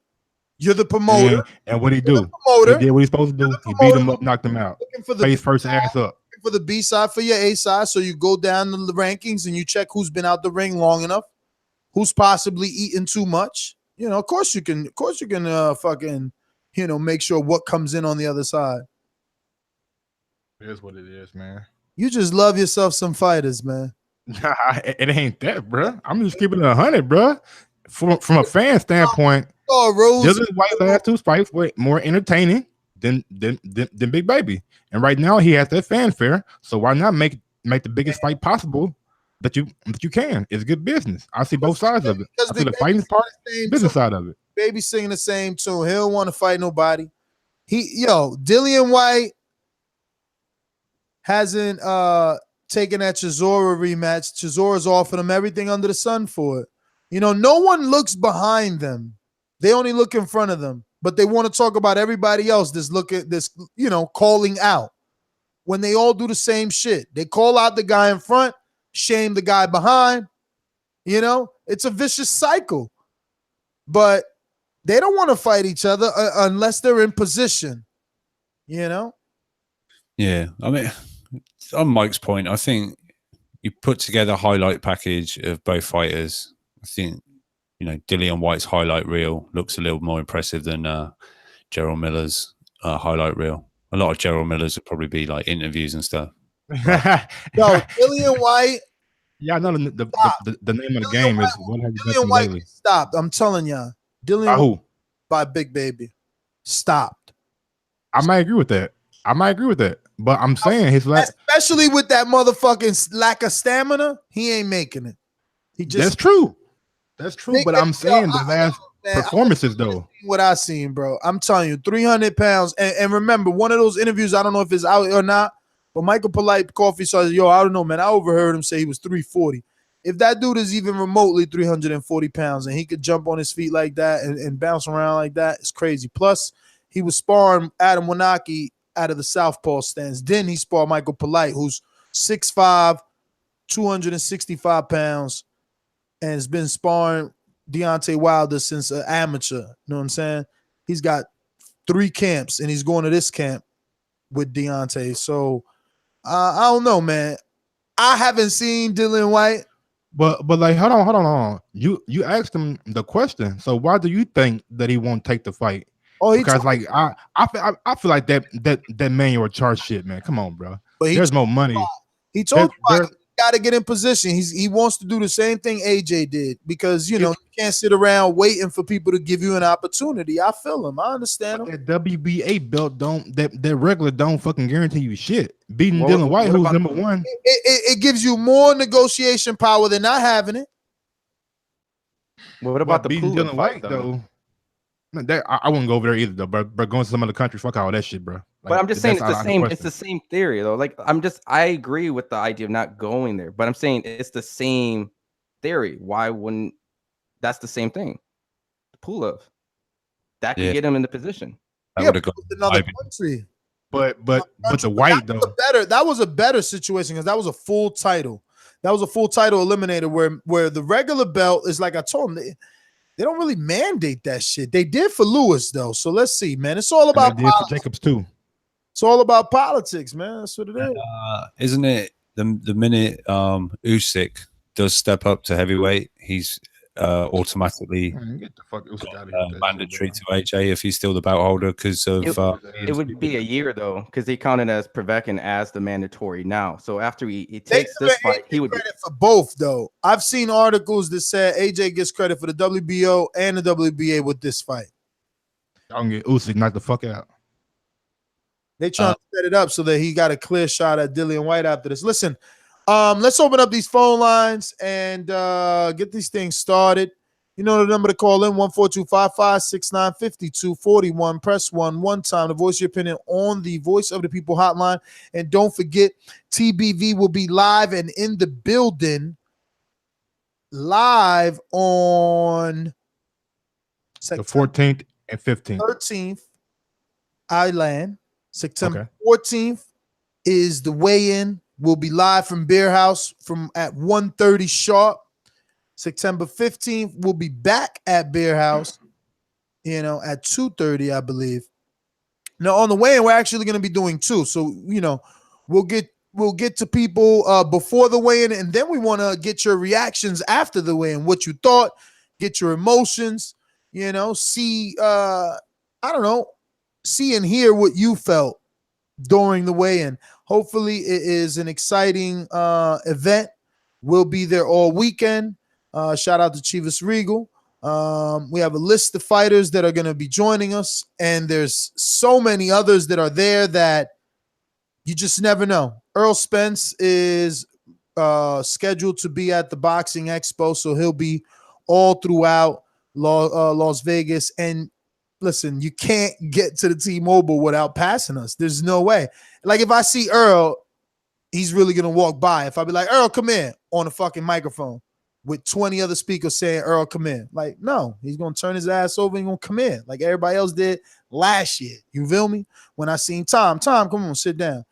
You're the promoter. Yeah. And what he do? He did what he's supposed to do. He beat him up, knocked him out. Face first, ass up. For the B side, for your A side, so you go down the rankings and you check who's been out the ring long enough, who's possibly eaten too much. Of course you can. Of course you can. Fucking, make sure what comes in on the other side. Here's what it is, man. You just love yourself some fighters, man. Nah, it ain't that, bro. I'm just keeping it 100, bro. From a fan standpoint, Dillian White last 2 fights were more entertaining than Big Baby, and right now he has that fanfare. So why not make the biggest fight possible that you can? It's good business. I see both sides of it. I see the fighting part, business side of it. Baby singing the same tune. He don't want to fight nobody. Dillian White hasn't taken that Chisora rematch. Chisora's offered him everything under the sun for it. No one looks behind them. They only look in front of them, but they want to talk about everybody else that's calling out. When they all do the same shit. They call out the guy in front, shame the guy behind. It's a vicious cycle. But they don't want to fight each other unless they're in position. Yeah, I mean, on Mike's point, I think you put together a highlight package of both fighters. I think, Dillian White's highlight reel looks a little more impressive than Gerald Miller's highlight reel. A lot of Gerald Miller's would probably be like interviews and stuff. Dillian White. Yeah, I know the name of the game is what have you Dillian White stopped. I'm telling y'all. Dillian White by Big Baby. Stopped. I might agree with that. But I'm saying especially with that motherfucking lack of stamina, he ain't making it. That's true. But I'm saying the last performances though. What I seen, bro. I'm telling you, 300 pounds. And remember, one of those interviews, I don't know if it's out or not, but Michael Polite Coffee says, I don't know, man. I overheard him say he was 340. If that dude is even remotely 340 pounds and he could jump on his feet like that and bounce around like that, it's crazy. Plus, he was sparring Adam Wanaki out of the southpaw stance. Then he sparred Michael Polite, who's 6'5", 265 pounds, and has been sparring Deontay Wilder since an amateur. You know what I'm saying? He's got 3 camps, and he's going to this camp with Deontay. So I don't know, man. I haven't seen Dillian White. But like, hold on. You asked him the question. So why do you think that he won't take the fight? Oh, because like I feel like that manual chart shit, man. Come on, bro. But there's more money. He told you got to get in position. He wants to do the same thing AJ did because you can't sit around waiting for people to give you an opportunity. I feel him. I understand him. That WBA belt that regular don't fucking guarantee you shit. Beating Dillian White, who's number one, it gives you more negotiation power than not having it. Well, what about the beating Pula Dillian fight White though? I wouldn't go over there either though, but going to some other country, fuck all that shit, bro. Like, but I'm just saying it's the same. It's the same theory though. Like I agree with the idea of not going there, but I'm saying it's the same theory. Why wouldn't that's the same thing? Pull-up that could get him in the position. I would have gone to another country. But the White though, that was a better situation because that was a full title. That was a full title eliminator where the regular belt is like I told him. They don't really mandate that shit. They did for Lewis though. So let's see, man. It's all about politics. For Jacobs too. It's all about politics, man. That's what it is. Isn't it the minute Usyk does step up to heavyweight, he's automatically get the fuck mandatory to AJ if he's still the belt holder because of it would be a year though because he counted as Povetkin as the mandatory now. So after he takes this fight, he would credit for both though. I've seen articles that said AJ gets credit for the WBO and the WBA with this fight. I'm gonna get Usyk knocked the fuck out. They trying to set it up so that he got a clear shot at Dillian White after this. Listen. Let's open up these phone lines and get these things started. You know the number to call in, 14255-6950-241. Press 1 one time to voice your opinion on the Voice of the People hotline. And don't forget, TBV will be live and in the building live on the 14th and 15th. 13th, Island. September 14th is the weigh-in. We'll be live from Beer House at 1:30 sharp. September 15th, we'll be back at Beer House, at 2:30, I believe. Now, on the weigh-in, we're actually going to be doing two. So, we'll get to people before the weigh-in, and then we want to get your reactions after the weigh-in, what you thought, get your emotions, see, see and hear what you felt during the weigh-in. Hopefully it is an exciting event. We'll be there all weekend. Shout out to Chivas Regal. We have a list of fighters that are going to be joining us, and there's so many others that are there that you just never know. Earl Spence is scheduled to be at the Boxing Expo, so he'll be all throughout Las Vegas. And listen, you can't get to the T-Mobile without passing us. There's no way. Like if I see Earl, he's really going to walk by. If I be like, Earl, come in on a fucking microphone with 20 other speakers saying, Earl, come in. Like, no, he's going to turn his ass over and going to come in like everybody else did last year. You feel me? When I seen Tom, come on, sit down.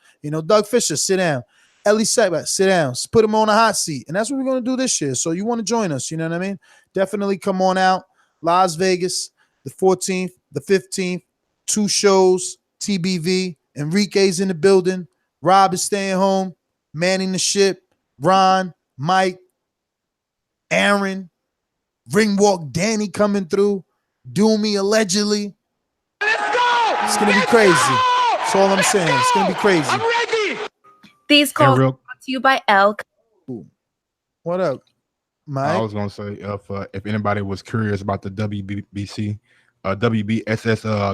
Doug Fisher, sit down. Ellie Setback, sit down. Put him on a hot seat. And that's what we're going to do this year. So you want to join us, you know what I mean? Definitely come on out. Las Vegas, the 14th, the 15th, 2 shows, TBV. Enrique's in the building. Rob is staying home, manning the ship. Ron, Mike, Aaron, Ringwalk Danny coming through. Doomy allegedly. Let's go! It's going to be crazy. That's all I'm saying. It's going to be crazy. I'm ready. These calls are brought to you by Elk. What up, Mike? I was going to say if anybody was curious about the WBSS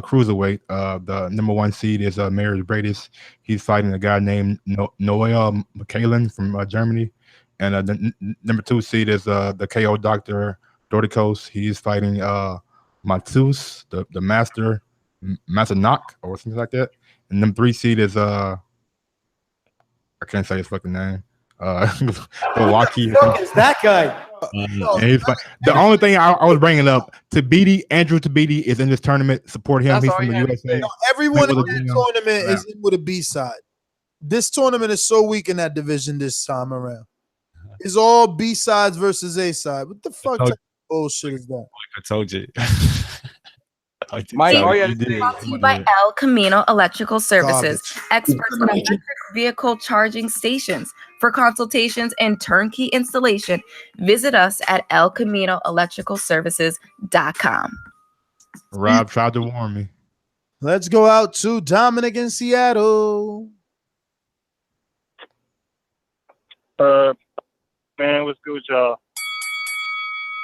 Cruiserweight, the number 1 seed is Marius Bradis. He's fighting a guy named Noel McKalen from Germany. And the number 2 seed is the KO Dr. Dorticos. He's fighting Matus, the Master Knock or something like that. And number 3 seed is I can't say his fucking name. Milwaukee. It's that guy. And he's like, the only thing I was bringing up, Andrew Tabiti is in this tournament. Support him. He's from the USA. Everyone in that tournament is in with a B-side. This tournament is so weak in that division this time around. It's all B-sides versus A-side. What the fuck type of bullshit is that? I told you. Mike, all you Brought to you by El Camino Electrical Services, experts in electric vehicle charging stations. For consultations and turnkey installation, visit us at elcaminoelectricalservices.com. Rob tried to warn me. Let's go out to Dominic in Seattle. Man, what's good, y'all?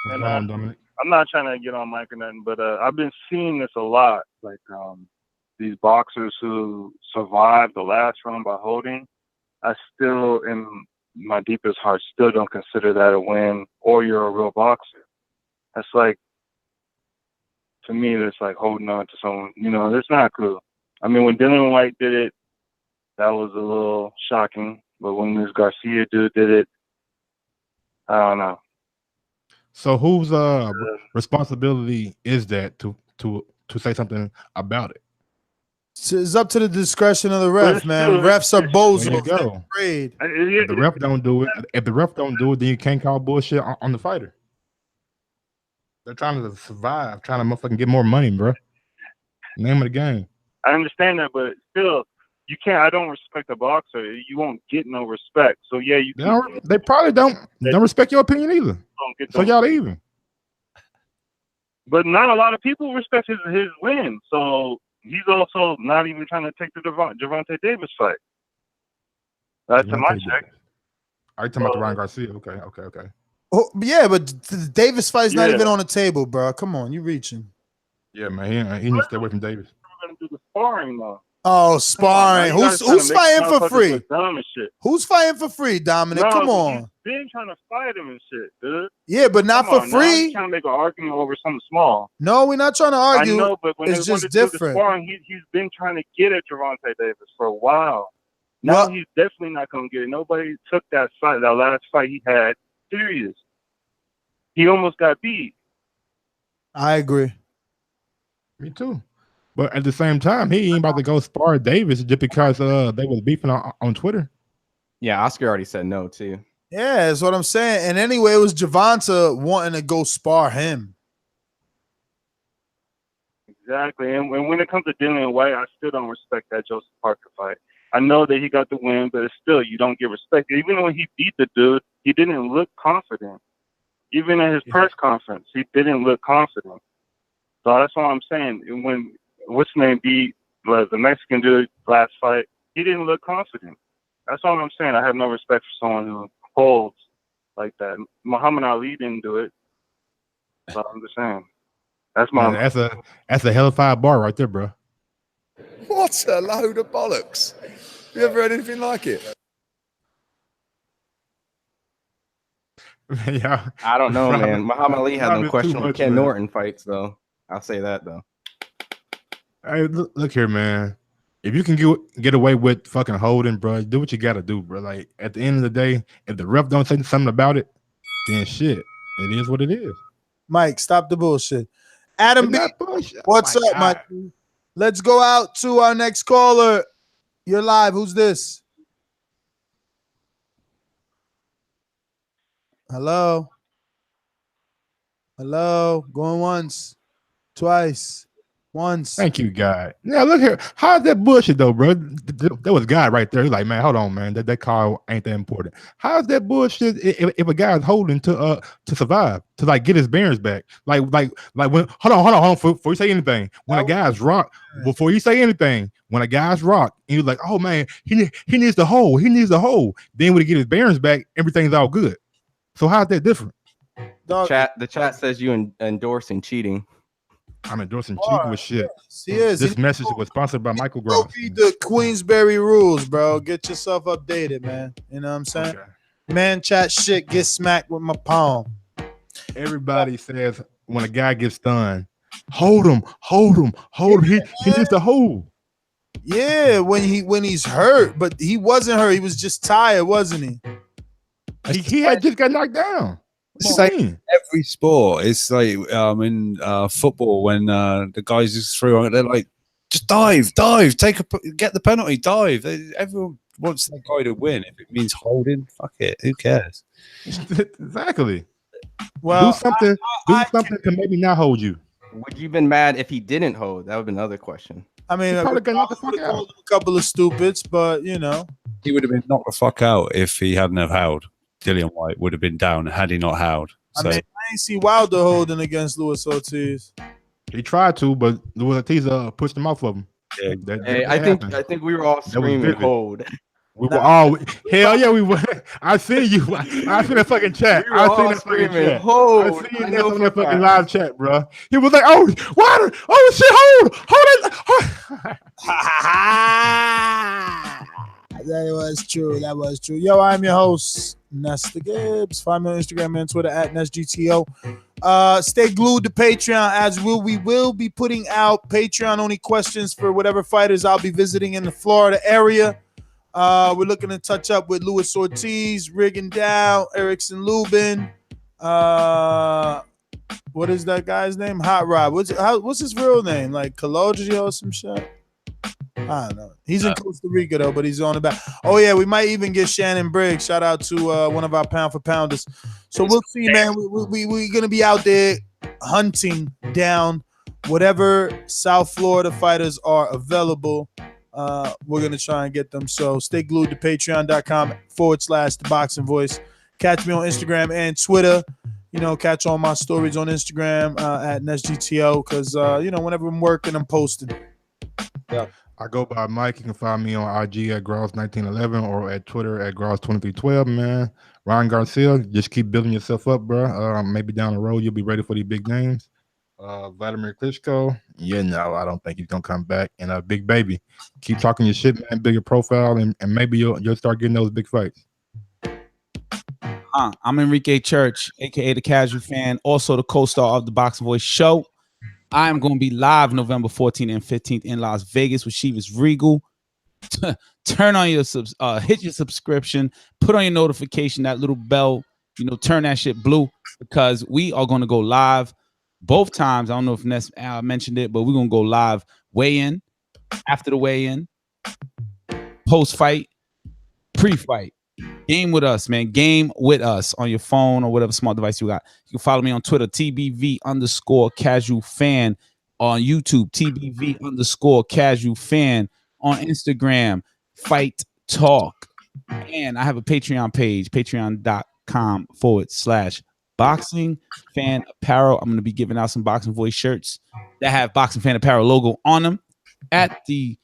And Dominic? I'm not trying to get on mic or nothing, but I've been seeing this a lot. Like these boxers who survived the last round by holding, I still, in my deepest heart, still don't consider that a win or you're a real boxer. That's like, to me, that's like holding on to someone. You know, that's not cool. I mean, when Dylan White did it, that was a little shocking. But when this Garcia dude did it, I don't know. So whose responsibility is that to say something about it? It's up to the discretion of the ref, man. Refs are bozos. There you go. Afraid. If the ref don't do it, then you can't call bullshit on the fighter. They're trying to survive, trying to motherfucking get more money, bro. Name of the game. I understand that, but still, you can't. I don't respect a boxer. You won't get no respect. So yeah, you. They probably don't respect your opinion either. So y'all even. But not a lot of people respect his win. So he's also not even trying to take the Gervonta Davis fight. That's to my check. Are you talking about the Ryan Garcia? Okay. Oh, yeah, but the Davis fight's not even on the table, bro. Come on, you reaching. Yeah, man, he needs to stay away from Davis. We're gonna do the sparring though. Oh, sparring. Who's fighting for free? Who's fighting for free, Dominic? No, Come on. He's been trying to fight him and shit, dude. Yeah, but not for free. He's trying to make an argument over something small. No, we're not trying to argue. I know, but when it's they just wanted to do the different. sparring, he's been trying to get at Gervonta Davis for a while. Now he's definitely not gonna get it. Nobody took that fight, that last fight he had, serious. He almost got beat. I agree. Me too. But at the same time, he ain't about to go spar Davis just because they was beefing on Twitter. Yeah, Oscar already said no too. Yeah, that's what I'm saying. And anyway, it was Gervonta wanting to go spar him. Exactly. And when it comes to Dylan White, I still don't respect that Joseph Parker fight. I know that he got the win, but it's still, you don't get respect. Even when he beat the dude, he didn't look confident. Even at his press conference, he didn't look confident. So that's what I'm saying. And when what's his name beat the Mexican dude last fight, he didn't look confident. That's all I'm saying. I have no respect for someone who holds like that. Muhammad Ali didn't do it. So I'm just saying. That's my. Man, that's a hell of a bar right there, bro. What a load of bollocks! You ever heard anything like it? Yeah, I don't know, man. Muhammad Ali had them too questionable much, Ken man. Norton fights, though. I'll say that, though. Hey, look here, man. If you can get away with fucking holding, bro, do what you gotta do, bro. Like at the end of the day, if the ref don't say something about it, then shit, it is what it is. Mike, stop the bullshit. Adam B, what's up, Mike? Let's go out to our next caller. You're live. Who's this? Hello? Hello? Going once, twice, once. Thank you, God. Yeah, look here. How's that bullshit though, bro? There was a guy right there. He's like, man, hold on, man. That call ain't that important. How's that bullshit if a guy's holding to survive, to like get his bearings back? Like when hold on before you say anything. When a guy's rock, before you say anything, when a guy's rock, and you're like, oh man, he needs the hold. He needs the hold. Then when he get his bearings back, everything's all good. So how's that different? The chat says you endorsing cheating. I'm endorsing cheating with shit. He is. This message was sponsored by Michael Gross. Read the Queensberry rules, bro. Get yourself updated, man. You know what I'm saying? Okay. Man, chat shit, get smacked with my palm. Everybody says when a guy gets done, hold him. He needs to hold. Yeah, when he's hurt, but he wasn't hurt. He was just tired, wasn't he? He had just got knocked down. It's like every sport. It's like in football when the guys just throw on, they're like, just dive, get the penalty, dive. Everyone wants that guy to win. If it means holding, fuck it. Who cares? Exactly. Well, do something to maybe not hold you. Would you have been mad if he didn't hold? That would have been another question. I mean, I would have called him a couple of stupids, but you know, he would have been knocked the fuck out if he hadn't have howled. Dillian White would have been down had he not howled. So. I mean, I ain't see Wilder holding against Luis Ortiz. He tried to, but Luis Ortiz pushed him off of him. Yeah, I think we were all screaming hold. We were all hell yeah, we were. I see you. I see that fucking chat. We were all screaming hold. I see that on that fucking live chat, bro. He was like, "Oh, water! Oh shit! Hold it!" That was true. That was true. Yo, I'm your host, Nesta Gibbs. Find me on Instagram and Twitter at NestGTO. Stay glued to Patreon as we will be putting out Patreon only questions for whatever fighters I'll be visiting in the Florida area. We're looking to touch up with Luis Ortiz, Rigondeaux, Erickson Lubin. What is that guy's name? Hot Rod. What's his real name? Like Calogio or some shit? I don't know. He's in Costa Rica though, but he's on the back. Oh yeah, we might even get Shannon Briggs. Shout out to one of our pound for pounders. So we'll see, man. We're gonna be out there hunting down whatever South Florida fighters are available. We're gonna try and get them. So stay glued to patreon.com/ThaBoxingVoice. Catch me on Instagram and Twitter. You know, catch all my stories on Instagram at NestGTO because whenever I'm working, I'm posting. Yeah. I go by Mike. You can find me on IG at Gross1911 or at Twitter at Gross2312, man. Ryan Garcia, just keep building yourself up, bro. Maybe down the road, you'll be ready for these big names. Wladimir Klitschko, no, I don't think he's going to come back. And Big Baby, keep talking your shit, man, bigger profile, and maybe you'll start getting those big fights. I'm Enrique Church, a.k.a. The Casual Fan, also the co-star of the Boxing Voice show. I am going to be live November 14th and 15th in Las Vegas with Chivas Regal. Turn on your hit your subscription, put on your notification, that little bell, turn that shit blue because we are going to go live both times. I don't know if Ness mentioned it, but we're going to go live weigh-in, after the weigh-in, post-fight, pre-fight. Game with us, man. Game with us on your phone or whatever smart device you got. You can follow me on Twitter, TBV_casual fan. On YouTube, TBV_casual fan. On Instagram, Fight Talk. And I have a Patreon page, patreon.com/boxing fan apparel. I'm going to be giving out some Boxing Voice shirts that have Boxing Fan Apparel logo on them at the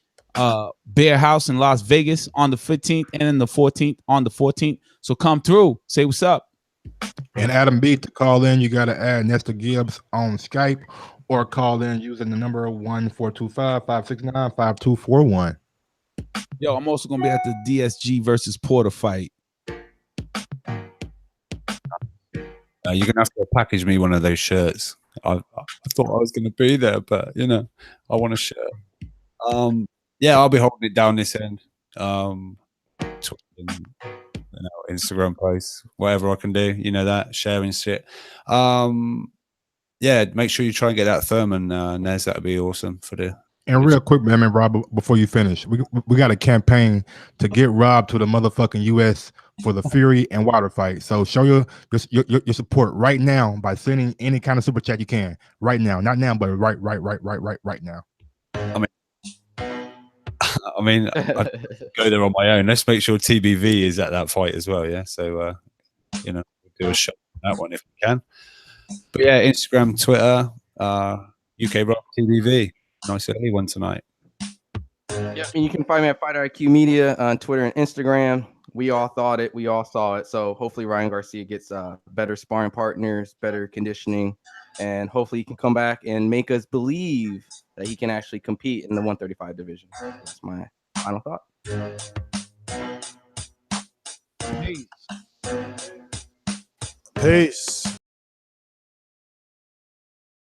Bear House in Las Vegas on the 15th and then the 14th on the 14th. So come through, say what's up. And Adam B, to call in, you got to add Nesta Gibbs on Skype or call in using the number 1-425-569-5241. Yo, I'm also gonna be at the DSG versus Porter fight. You're gonna have to package me one of those shirts. I thought I was gonna be there, but I want a shirt. Yeah, I'll be holding it down this end. Instagram posts, whatever I can do, that sharing shit. Yeah, make sure you try and get that Thurman, Nez. That'd be awesome for the. And real quick, man, Rob, before you finish, we got a campaign to get Rob to the motherfucking U.S. for the Fury and Wilder fight. So show your support right now by sending any kind of super chat you can right now. Not now, but right now. I mean, I'd go there on my own. Let's make sure TBV is at that fight as well. Yeah, so do a shot on that one if we can. But yeah, Instagram, Twitter, UK Rock TBV. Nice early one tonight. Yeah, and you can find me at Fighter IQ Media on Twitter and Instagram. We all thought it, we all saw it. So hopefully Ryan Garcia gets better sparring partners, better conditioning, and hopefully he can come back and make us believe that he can actually compete in the 135 division. That's my final thought. Peace.